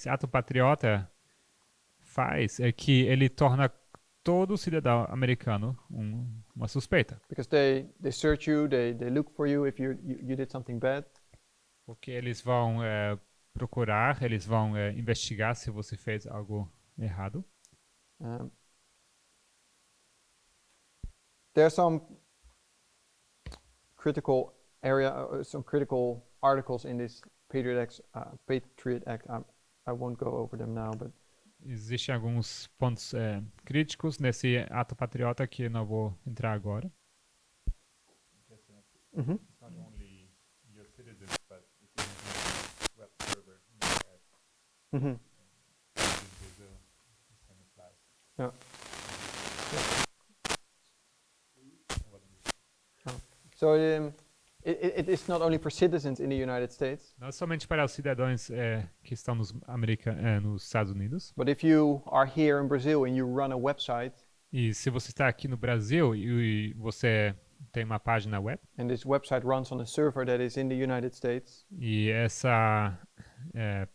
ato patriota faz é que ele torna todo cidadão americano uma suspeita. Because they search you, they look for you if you did something bad. Porque eles vão procurar, eles vão investigar se você fez algo errado. There are some critical some critical articles in this Patriot Act. I won't go over them now, but Existem alguns pontos críticos nesse ato patriota que eu não vou entrar agora. mhm. It's not only your citizens, but if you have a web server in the US, Mhm. in Brazil, the same applies. Yeah. So it is not only for citizens in the United States, Não somente para os cidadãos que estão nos Estados Unidos. but if you are here in Brazil and you run a website, E se você está aqui no Brasil e você tem uma página web and this website runs on a server that is in the United States, e essa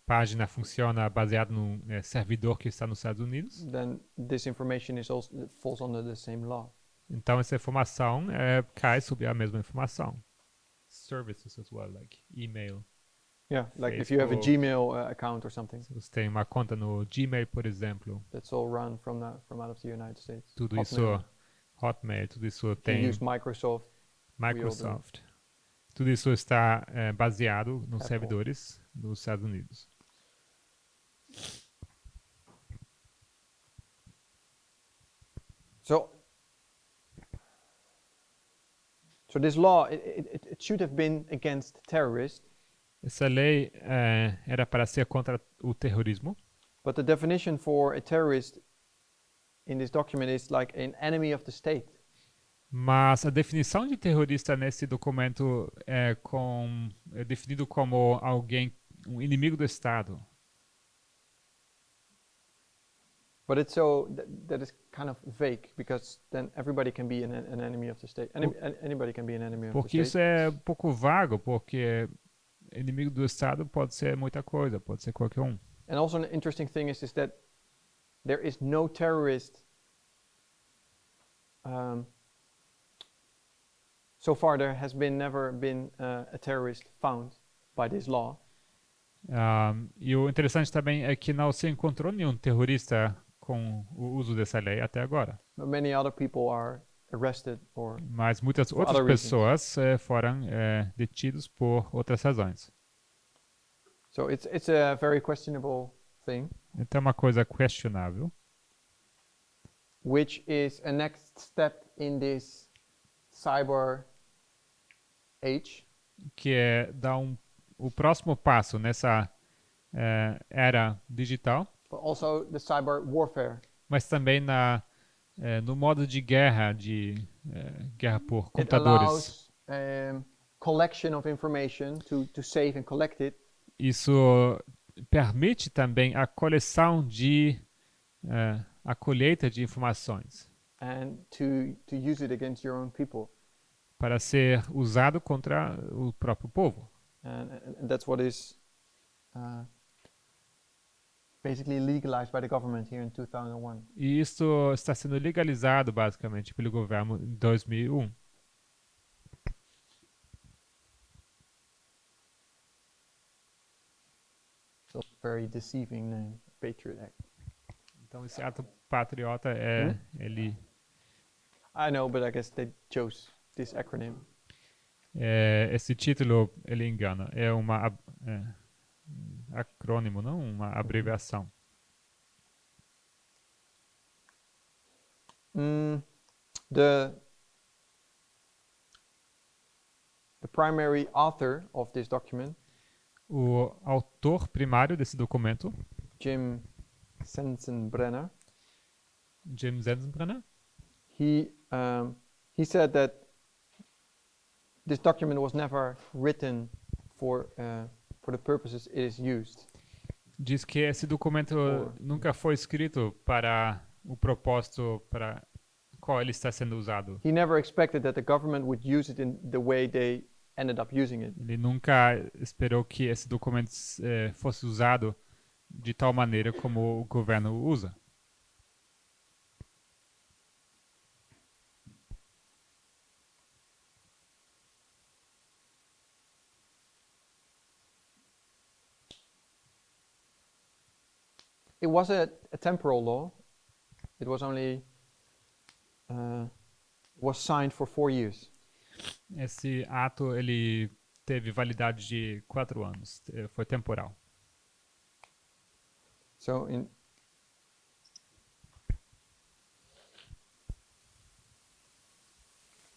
página funciona baseada num servidor que está nos Estados Unidos, then this information is also falls under the same law. então essa informação cai sob a mesma informação. Services as well, like email. Yeah, like if you have a Facebook. Gmail account or something, Se você tem uma conta no Gmail, por exemplo, that's all run from out of the United States. tudo Hotmail. isso, Hotmail, tudo isso If you tem use Microsoft, Microsoft. Tudo isso está baseado nos Apple. servidores dos Estados Unidos. so this law it should have been against terrorists, Essa lei era para ser contra o terrorismo, but the definition for a terrorist in this document is like an enemy of the state. mas a definição de terrorista nesse documento é definido como alguém, um inimigo do Estado. But it's that is kind of vague, because then everybody can be an enemy of the state. Anybody can be an enemy of the Porque state. isso é um pouco vago, porque inimigo do Estado pode ser muita coisa, pode ser qualquer um. And also an interesting thing is that there is no terrorist. So far, there has never been a terrorist found by this law. E o interessante também é que não se encontrou nenhum terrorista com o uso dessa lei até agora. But many other people are arrested or Mas muitas For outras other reasons. pessoas foram detidas por outras razões. so it's a very questionable thing, Então é uma coisa questionável, which is a next step in this cyber age. que é dar o próximo passo nessa era digital, But also the cyber warfare. mas também no modo de guerra, guerra por It computadores. allows collection of information to save and collect it, Isso permite também a coleção a colheita de informações and to use it against your own people. para ser usado contra o próprio povo. And that's what is basically legalized by the government here in 2001. E isso está sendo legalizado basicamente pelo governo em 2001. So very deceiving name, Patriot Act. Então esse ato patriota ele I know, but I guess they chose this acronym. esse título ele engana, é uma acrônimo, não uma abreviação. The primary author of this document, O autor primário desse documento, Jim Sensenbrenner, Jim Zensenbrenner, he said that this document was never written for the purposes it is used. Diz que esse documento nunca foi escrito para o propósito para qual ele está sendo usado. He never expected that the government would use it in the way they ended up using it. Ele nunca esperou que esse documento fosse usado de tal maneira como o governo usa. It was a temporal law. It was only was signed for 4 years. Esse ato ele teve validade de 4 anos, foi temporal. So in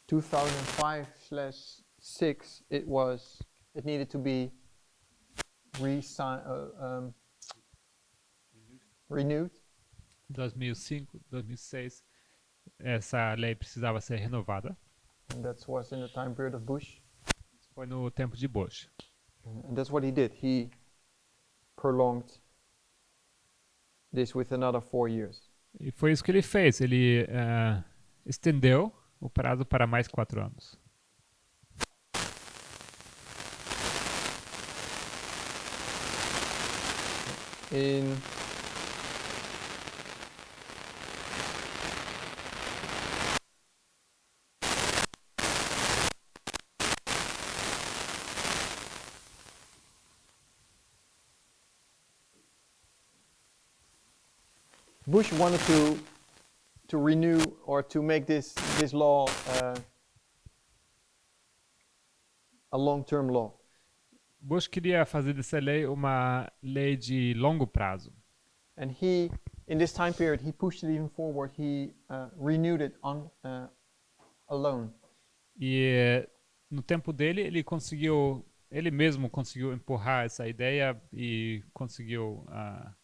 2005/6, it needed to be renewed. 2005, 2006, essa lei precisava ser renovada. And that was in the time period of Bush. Foi no tempo de Bush. And that's what he did. He prolonged this with another 4 years. E foi isso que ele fez. Ele estendeu o prazo para mais 4 anos. In Bush wanted to renew or to make this law a long-term law. Bush queria fazer dessa lei uma lei de longo prazo. And he, in this time period, he pushed it even forward. He renewed it on alone. E no tempo dele, ele mesmo conseguiu empurrar essa ideia e conseguiu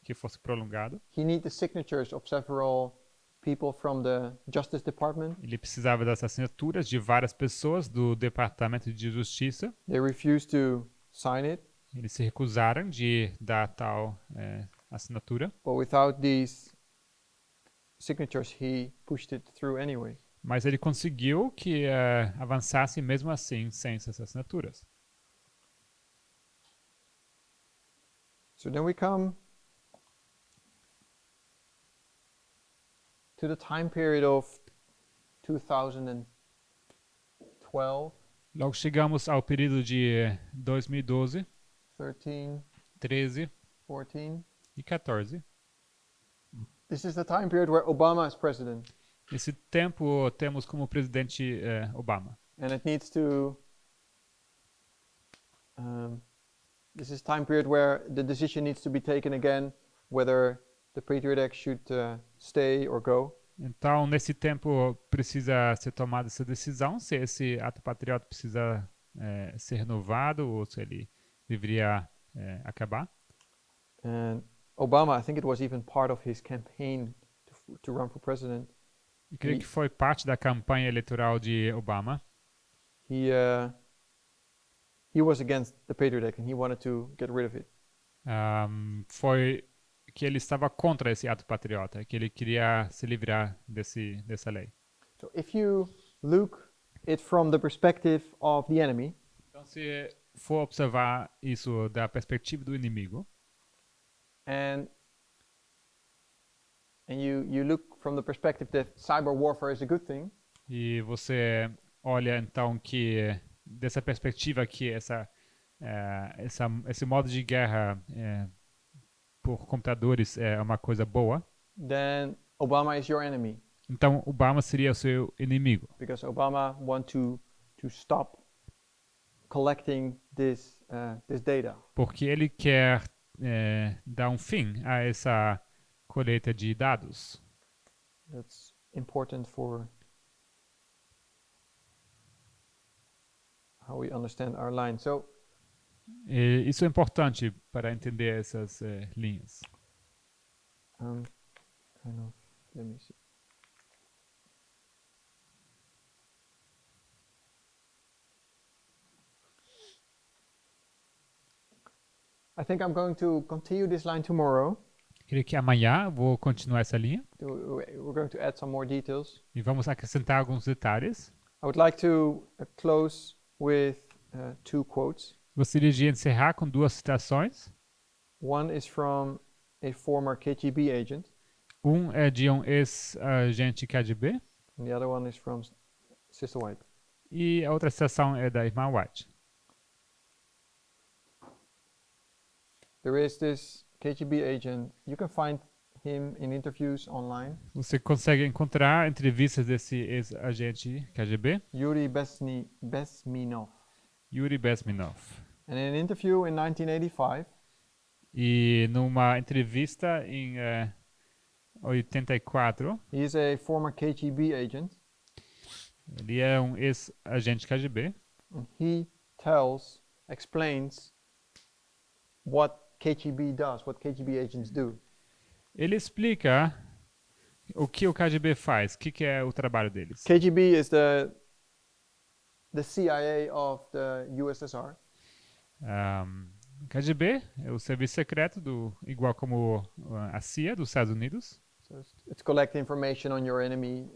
que fosse prolongado. He needed the signatures of several people from the Justice Department. Ele precisava das assinaturas de várias pessoas do Departamento de Justiça. They refused to sign it. Eles se recusaram de dar tal assinatura. But without these signatures, he pushed it through anyway. Mas ele conseguiu que avançasse mesmo assim, sem essas assinaturas. So then we come to the time period of 2012. Logo chegamos ao período de 2012, 13, 13 14. e 14. This is the time period where Obama is president. Nesse tempo temos como presidente Obama. And it needs to this is time period where the decision needs to be taken again whether the Patriot Act should stay or go. Então, nesse tempo precisa ser tomada essa decisão se esse ato patriota precisa ser renovado ou se ele deveria acabar. And Obama, I think it was even part of his campaign to run for president. E creio que foi parte da campanha eleitoral de Obama. He was against the Patriot Act and he wanted to get rid of it. Foi que ele estava contra esse ato patriota, que ele queria se livrar dessa lei. So if you look it from the perspective of the enemy, Então, se for observar isso da perspectiva do inimigo, and you look from the perspective that cyber warfare is a good thing, e você olha então que dessa perspectiva que esse modo de guerra por computadores é uma coisa boa, then Obama is your enemy então Obama seria o seu inimigo, because Obama want to stop collecting this data. porque ele quer dar um fim a essa colheita de dados. That's important for how we understand our line. So E isso é importante para entender essas linhas. kind of, let me see. I think I'm going to continue this line tomorrow. Creio que amanhã vou continuar essa linha We're going to add some more details. e vamos acrescentar alguns detalhes. I would like to close with two quotes. Gostaria de encerrar com duas citações. One is from a former KGB agent, Um é de um ex-agente KGB and the other one is from Sister White. e a outra citação é da irmã White. There is this KGB agent. You can find him in interviews online. Você consegue encontrar entrevistas desse ex-agente KGB, Yuri Bezmenov. Yuri Bezmenov. And in an interview in 1985, E numa entrevista em 84, he is a former KGB agent, ele é um ex-agente KGB. and he explains what KGB does, what KGB agents do. Ele explica o que o KGB faz, o que é o trabalho deles. KGB is the CIA of the USSR. KGB é o serviço secreto, igual como a CIA dos Estados Unidos. So it's collecting information on your enemy,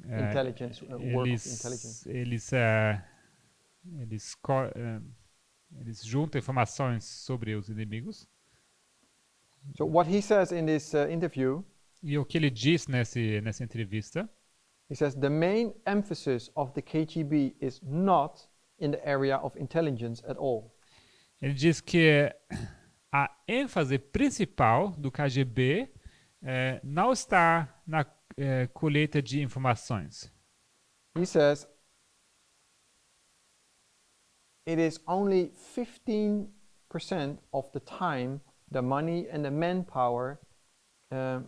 É, intelligence, work of intelligence. Eles juntam informações sobre os inimigos. So what he says in this interview, E o que ele diz nessa entrevista, he says the main emphasis of the KGB is not in the area of intelligence at all. ele diz que a ênfase principal do KGB não está na colheita de informações. He says it is only 15% of the time, the money and the manpower,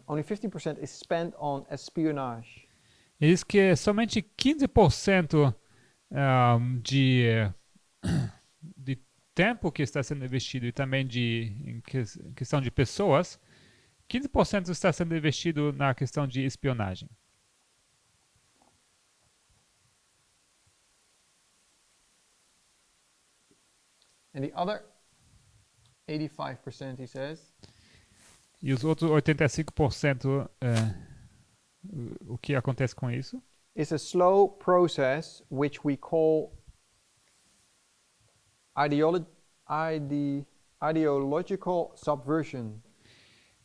only 15% is spent on espionage. Ele diz que somente 15% de tempo que está sendo investido e também em questão de pessoas, 15% está sendo investido na questão de espionagem. And the other 85%, he says, E os outros 85%, o que acontece com isso? is a slow process which we call ideological subversion.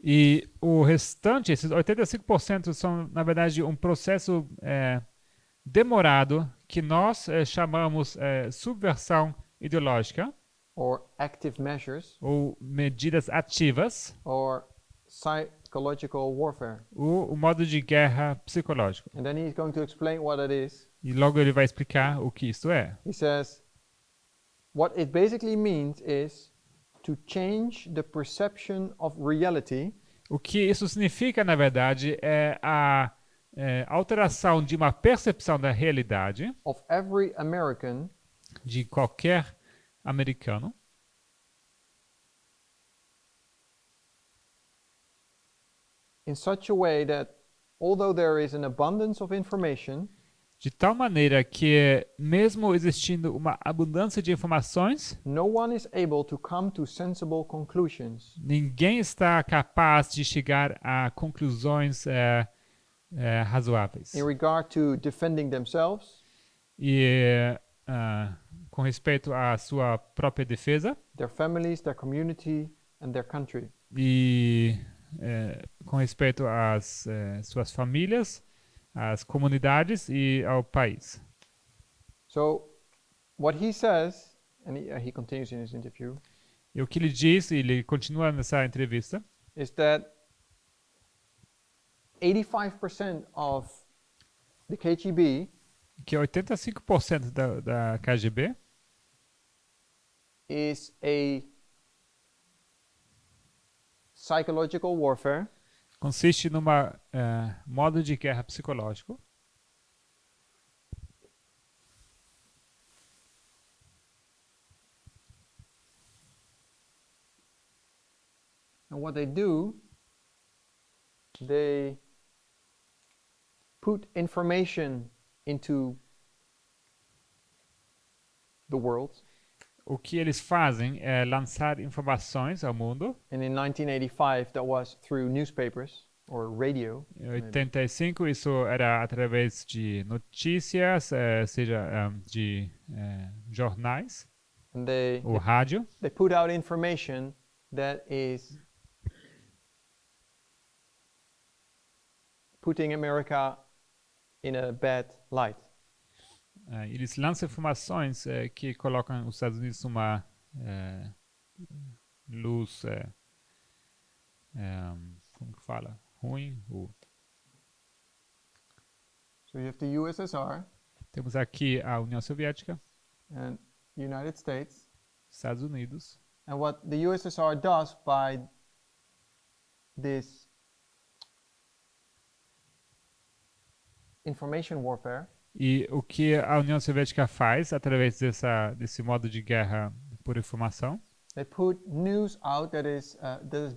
E o restante, esses 85% são, na verdade, um processo demorado que nós chamamos subversão ideológica Or active measures, ou medidas ativas or psychological warfare. ou o modo de guerra psicológico. And then he's going to explain what it is. E logo ele vai explicar o que isso é. He says, what it basically means is to change the perception of reality O que isso significa, na verdade, é a alteração de uma percepção da realidade of every American de qualquer americano in such a way that although there is an abundance of information, de tal maneira que, mesmo existindo uma abundância de informações, no one is able to come to sensible conclusions ninguém está capaz de chegar a conclusões razoáveis. in regard to defending themselves, E com respeito à sua própria defesa their families, their community, and their country. e com respeito às suas famílias, às comunidades e ao país. So, what he says, and he continues in his interview, E o que ele diz, e ele continua nessa entrevista, is that 85% of the KGB que 85% da KGB is a psychological warfare consiste numa modo de guerra psicológico and what they do, they put information into the world O que eles fazem é lançar informações ao mundo. And in 1985, that was through newspapers or radio. Em 85 isso era através de notícias, seja de jornais And ou rádio. they put out information that is putting America in a bad light. Eles lançam informações que colocam os Estados Unidos numa luz, como que fala? Ruim. So you have the USSR Temos aqui a União Soviética, and United States. Estados Unidos. And what the USSR does by this information warfare E o que a União Soviética faz através desse modo de guerra por informação? they put news out that is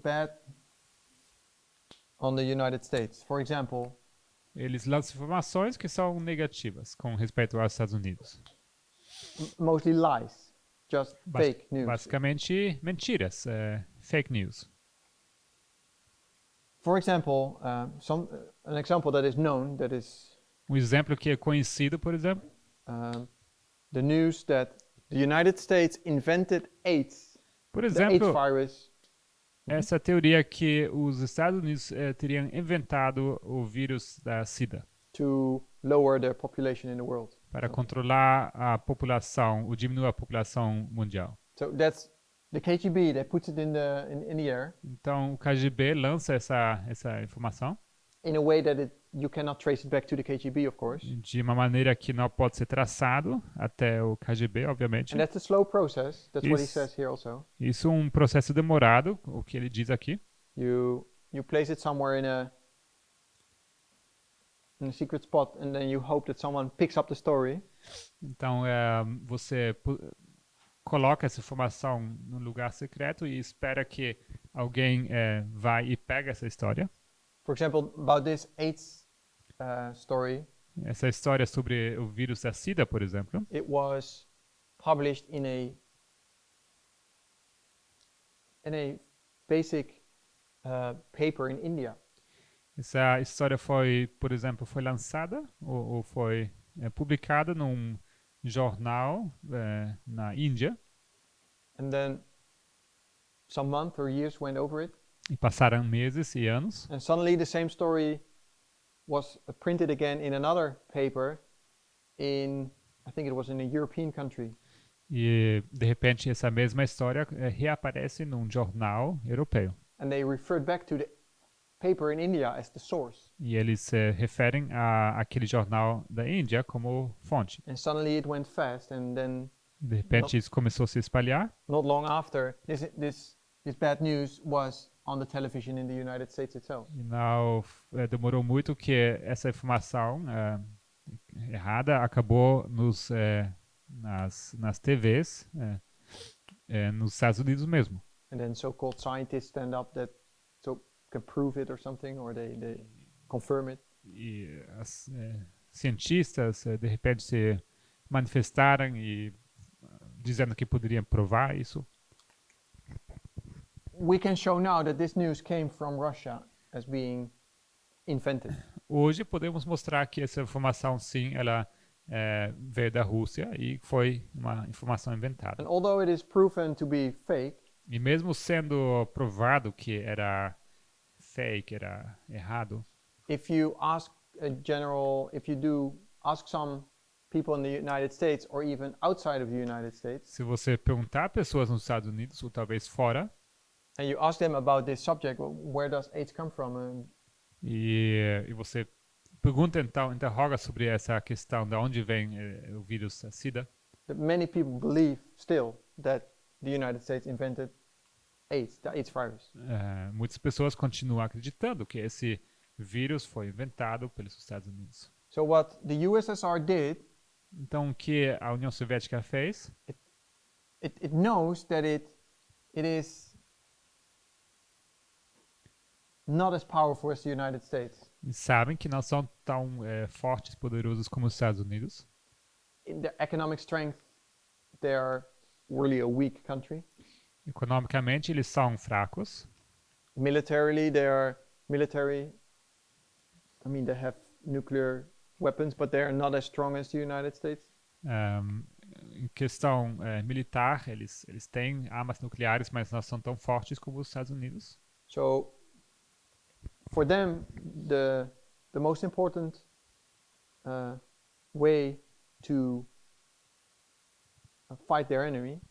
bad on the United States. For example, Eles lançam informações que são negativas com respeito aos Estados Unidos. mostly lies, just fake news. Basicamente mentiras, fake news. For example, an example that is known, that is Exemplo que é conhecido, por exemplo, the news that the United States invented AIDS, por the AIDS exemplo, virus, essa teoria que os Estados Unidos teriam inventado o vírus da SIDA to lower the population in the world. para controlar a população, ou diminuir a população mundial. So that's the KGB that puts it in the air Então o KGB lança essa informação in a way that you cannot trace it back to the KGB, of course. de uma maneira que não pode ser traçado até o KGB, obviamente. And that's a slow process. That's what he Is- says here also. Isso é um processo demorado, o que ele diz aqui. You place it somewhere in a secret spot, and then you hope that someone picks up the story. Então você coloca essa informação no lugar secreto e espera que alguém vá e pega essa história. For example, about this AIDS story, Essa história sobre o vírus da SIDA, por exemplo, it was published in a basic paper in India. essa história foi, por exemplo, foi lançada ou foi publicada num jornal na Índia And then some months or years went over it, e passaram meses e anos and suddenly the same story was printed again in another paper I think it was in a European country. e de repente essa mesma história reaparece num jornal europeu And they referred back to the paper in India as the source. e eles se referem a aquele jornal da Índia como fonte. And suddenly it went fast, and then De repente isso começou a se espalhar not long after, this bad news was on the television in the United States itself. e não demorou muito que essa informação errada acabou nas TVs nos Estados Unidos mesmo. And then so-called scientists stand up that can prove it or something, or they confirm it. E as cientistas de repente se manifestaram e dizendo que poderiam provar isso. We can show now that this news came from Russia as being invented. Hoje podemos mostrar que essa informação sim, ela veio da Rússia e foi uma informação inventada. And although it is proven to be fake, E mesmo sendo provado que era fake, era errado, if you ask ask some people in the United States or even outside of the United States, se você perguntar a pessoas nos Estados Unidos ou talvez fora, and you ask them about this subject, well, where does AIDS come from? And e você pergunta então, interroga sobre essa questão de onde vem o vírus da SIDA, that many people believe still that the United States invented AIDS, the AIDS virus. muitas pessoas continuam acreditando que esse vírus foi inventado pelos Estados Unidos. So what the USSR did, Então, o que a União Soviética fez? it knows that it is not as powerful as the United States. Eles sabem que não são tão fortes, poderosos como os Estados Unidos. In their economic strength, they are really a weak country. Economicamente, eles são fracos. Militarily, they are military. I mean, they have nuclear weapons, but they are not as strong as the United States. Em questão militar, eles têm armas nucleares, mas não são tão fortes como os Estados Unidos. So, for them, the most important way to fight their enemy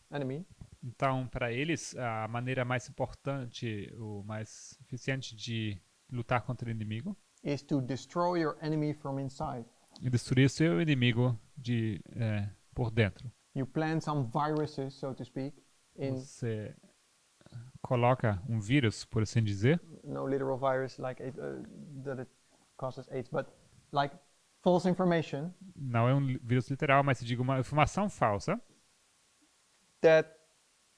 Então, para eles, a maneira mais importante, o mais eficiente de lutar contra o inimigo is to destroy your enemy from inside. é destruir seu inimigo por dentro. You plant some viruses, so to speak, in Você coloca um vírus, por assim dizer, no literal virus like that it causes AIDS, but like false information não é um vírus literal, mas se diga uma informação falsa that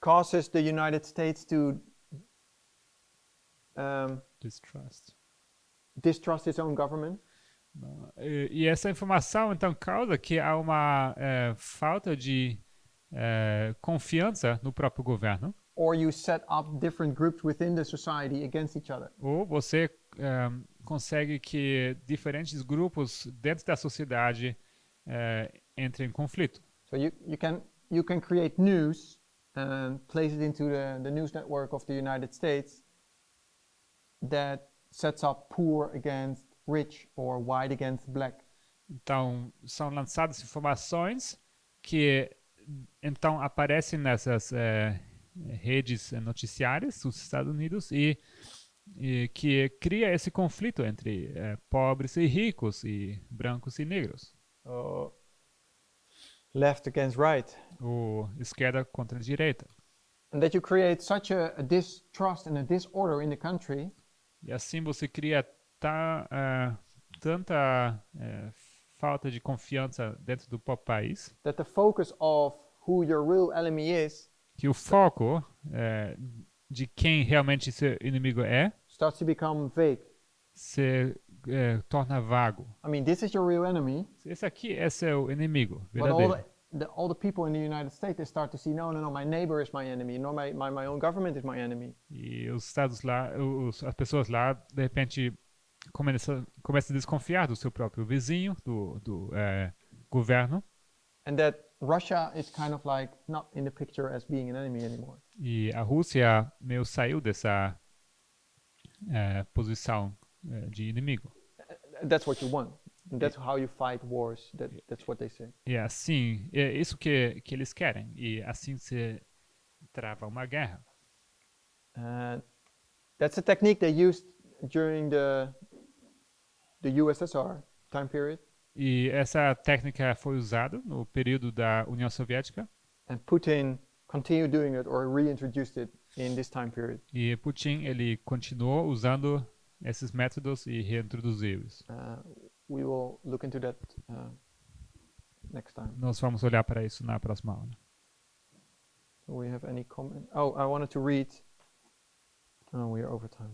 causes the United States to distrust. distrust its own government. E essa informação, então, causa que há uma falta de confiança no próprio governo. Or you set up different groups within the society against each other. Ou você consegue que diferentes grupos dentro da sociedade entrem em conflito. So you can create news and place it into the news network of the United States that sets up poor against rich or white against black. Então, são lançadas informações que então aparecem nessas redes noticiárias dos Estados Unidos e que cria esse conflito entre pobres e ricos e brancos e negros. Left against right. Ou esquerda contra a direita. And that you create such a distrust and a disorder in the country E assim você cria tanta falta de confiança dentro do próprio país that the focus of who your real enemy is que o foco de quem realmente seu inimigo starts to become vague. se torna vago. I mean, this is your real enemy, Esse aqui é seu inimigo but verdadeiro. all the people in the United States, they start to see, no, my neighbor is my enemy, no, my own government is my enemy. E os estados lá, as pessoas lá, de repente, começam a desconfiar do seu próprio vizinho, do governo. And that Russia is kind of like not in the picture as being an enemy anymore. E a Rússia meio saiu dessa posição de inimigo. That's what you want. And that's how you fight wars. That's what they say. E assim, é isso que eles querem. E assim se trava uma guerra. That's a technique they used during the USSR time period. E essa técnica foi usada no período da União Soviética. And Putin continued doing it or reintroduced it in this time period. E Putin ele continuou usando esses métodos e reintroduziu-os. We will look into that next time. Nós vamos olhar para isso na próxima aula. Do we have any comment? Oh, I wanted to read. Oh, we are over time.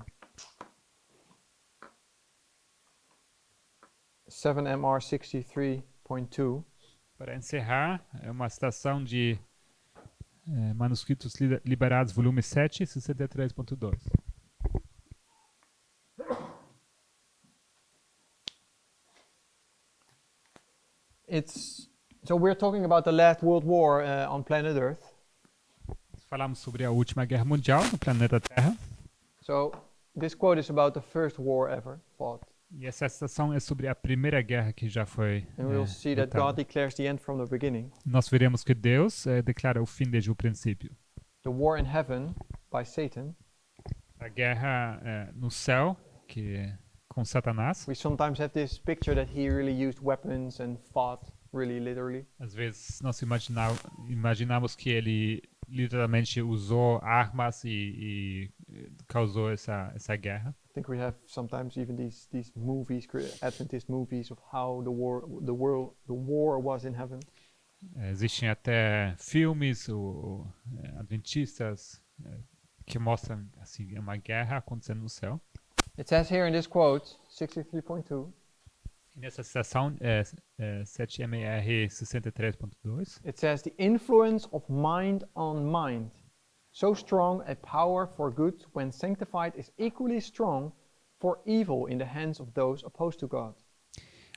7MR 63.2. Para encerrar, é uma citação de Manuscritos Liberados, volume 7, 63.2. So we're talking about the last World War on planet Earth. Falamos sobre a última guerra mundial no planeta Terra. So this quote is about the first war ever fought. E essa citação é sobre a primeira guerra que já foi And we'll see that lutada. God declares the end from the beginning. Nós veremos que Deus declara o fim desde o princípio. The war in heaven by Satan. A guerra no céu, com Satanás. We sometimes have this picture that he really used weapons and fought really literally. Às vezes nós imaginamos que ele literalmente usou armas e causou essa guerra. I think we have sometimes even these movies, Adventist movies, of how the war was in heaven. Existem até filmes adventistas que mostram assim uma guerra acontecendo no céu. It says here in this quote, 63.2. Nessa citação, 7MR 63.2, it says the influence of mind on mind. So strong a power for good when sanctified is equally strong for evil in the hands of those opposed to God.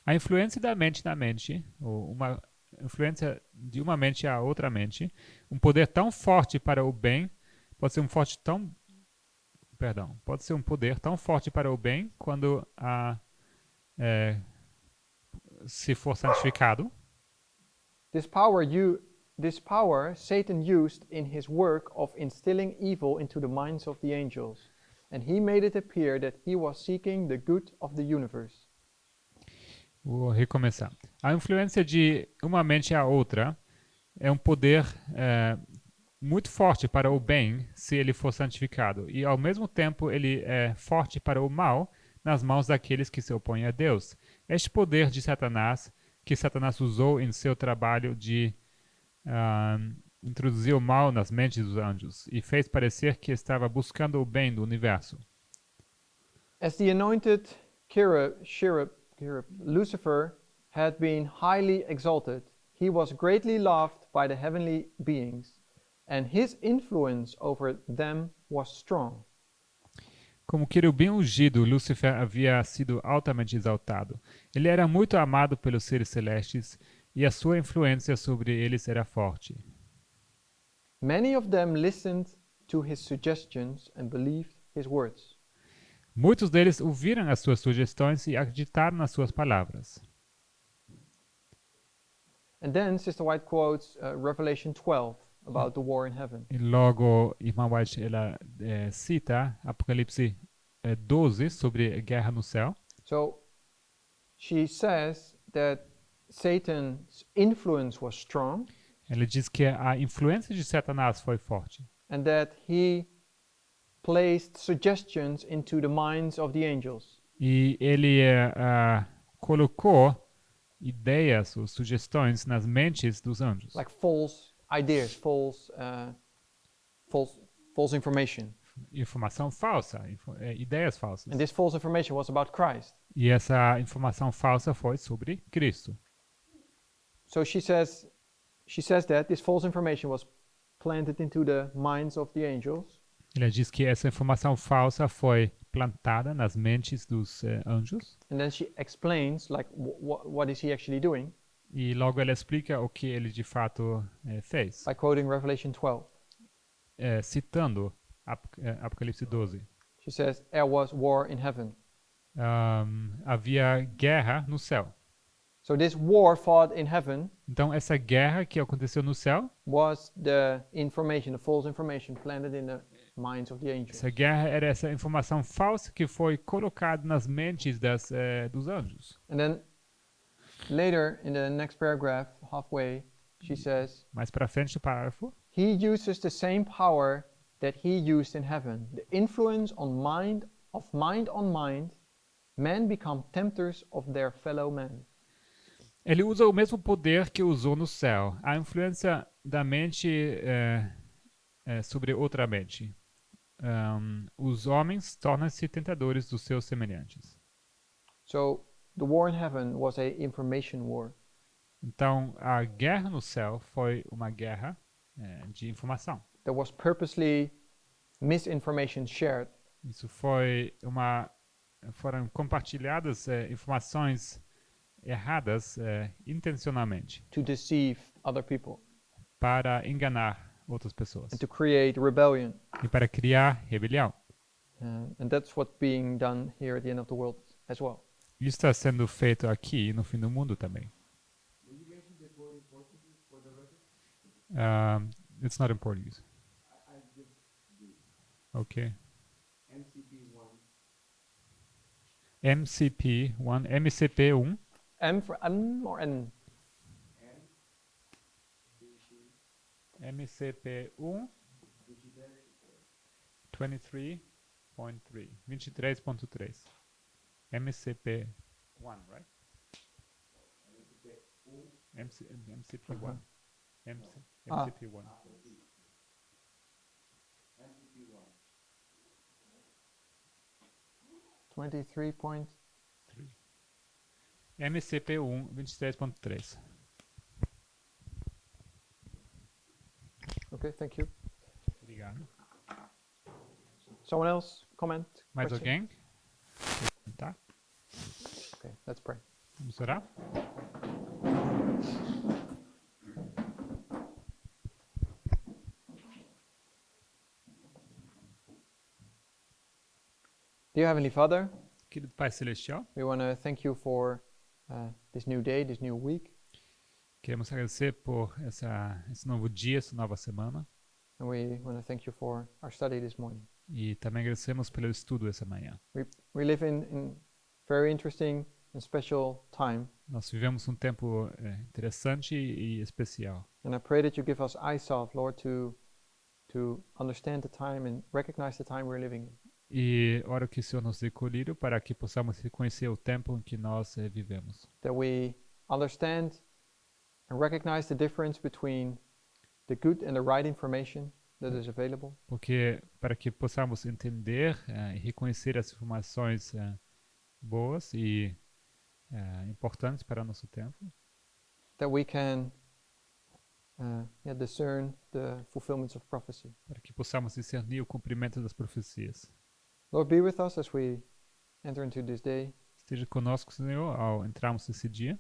a influência da mente na mente, ou uma influência de uma mente a outra mente, um poder tão forte para o bem, pode ser pode ser um poder tão forte para o bem quando se for santificado. This power Satan used in his work of instilling evil into the minds of the angels, and he made it appear that he was seeking the good of the universe. Vou recomeçar. A influência de uma mente a outra é um poder muito forte para o bem se ele for santificado, e ao mesmo tempo ele é forte para o mal nas mãos daqueles que se opõem a Deus. Este poder de Satanás, que Satanás usou em seu trabalho de introduzir o mal nas mentes dos anjos e fez parecer que estava buscando o bem do universo. As the anointed cherub, Lucifer, had been highly exalted, he was greatly loved by the heavenly beings, and his influence over them was strong. Como querubim ungido, Lúcifer havia sido altamente exaltado. Ele era muito amado pelos seres celestes e a sua influência sobre eles era forte. Many of them listened to his suggestions and believed his words. Muitos deles ouviram as suas sugestões e acreditaram nas suas palavras. And then Sister White quotes Revelation 12 about the war in heaven. E logo, irmã White ela cita Apocalipse 12 sobre a guerra no céu. So she says that Satan's influence was strong Ela diz que a influência de Satanás foi forte and that he placed suggestions into the minds of the angels. e ele colocou ideias ou sugestões nas mentes dos anjos. Like false ideas, false information. Informação falsa, ideias falsas. And this false information was about Christ. E essa informação falsa foi sobre Cristo. So she says that this false information was planted into the minds of the angels. Ela diz que essa informação falsa foi plantada nas mentes dos anjos. And then she explains like what is he actually doing E logo ela explica o que ele de fato fez, by quoting Revelation 12. citando Apocalipse 12. She says there was war in heaven. Havia guerra no céu. So this war fought in heaven Então essa guerra que aconteceu no céu, was the information, the false information planted in the minds of the angels. essa guerra era essa informação falsa que foi colocada nas mentes dos anjos. And then later in the next paragraph, halfway, she says, Mais para frente do parágrafo, he uses the same power that he used in heaven. The influence on mind on mind, men become tempters of their fellow men. ele usa o mesmo poder que usou no céu, a influência da mente sobre outra mente. Os homens tornam-se tentadores dos seus semelhantes. So the war in heaven was a information war. Então, a guerra no céu foi uma guerra de informação. There was purposely misinformation shared Isso foram compartilhadas informações erradas intencionalmente to deceive other people para enganar outras pessoas and to create rebellion. e para criar rebelião. And that's what's being done here at the end of the world as well. Isso está sendo feito aqui no fim do mundo também. It's not in Portuguese. Okay. MCP1, M for M or N? MCP1 23.3. MCP1, right? MCP1. MCP1. 23 point. MCP1 23.3. Okay, thank you. Obrigado. Someone else? Comment? Mais question? alguém? Tá. Okay, let's pray. Vamos orar? Dear Heavenly Father, Querido Pai Celestial, we want to thank you for this new day, this new week, queremos agradecer por esse novo dia, essa nova semana. and we want to thank you for our study this morning. E também agradecemos pelo estudo essa manhã. We live in very interesting and special time, Nós vivemos um tempo interessante e especial. and I pray that you give us eyesight, Lord, to understand the time and recognize the time we're living in. E oro que o Senhor nos dê colírio para que possamos reconhecer o tempo em que nós vivemos. That we understand and recognize the difference between the good and the right information that is available. Porque para que possamos entender e reconhecer as informações boas e importantes para o nosso tempo, That we can discern the fulfillments of prophecy. para que possamos discernir o cumprimento das profecias. Lord, be with us as we enter into this day. Esteja conosco, Senhor, ao entrarmos nesse dia.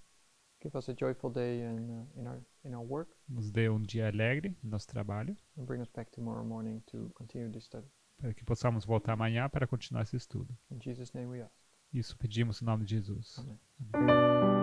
Give us a joyful day in our work, Nos dê um dia alegre no nosso trabalho, and bring us back tomorrow morning to continue this study. para que possamos voltar amanhã para continuar esse estudo. In Jesus' name we ask. Isso pedimos em nome de Jesus. Amen. Amém.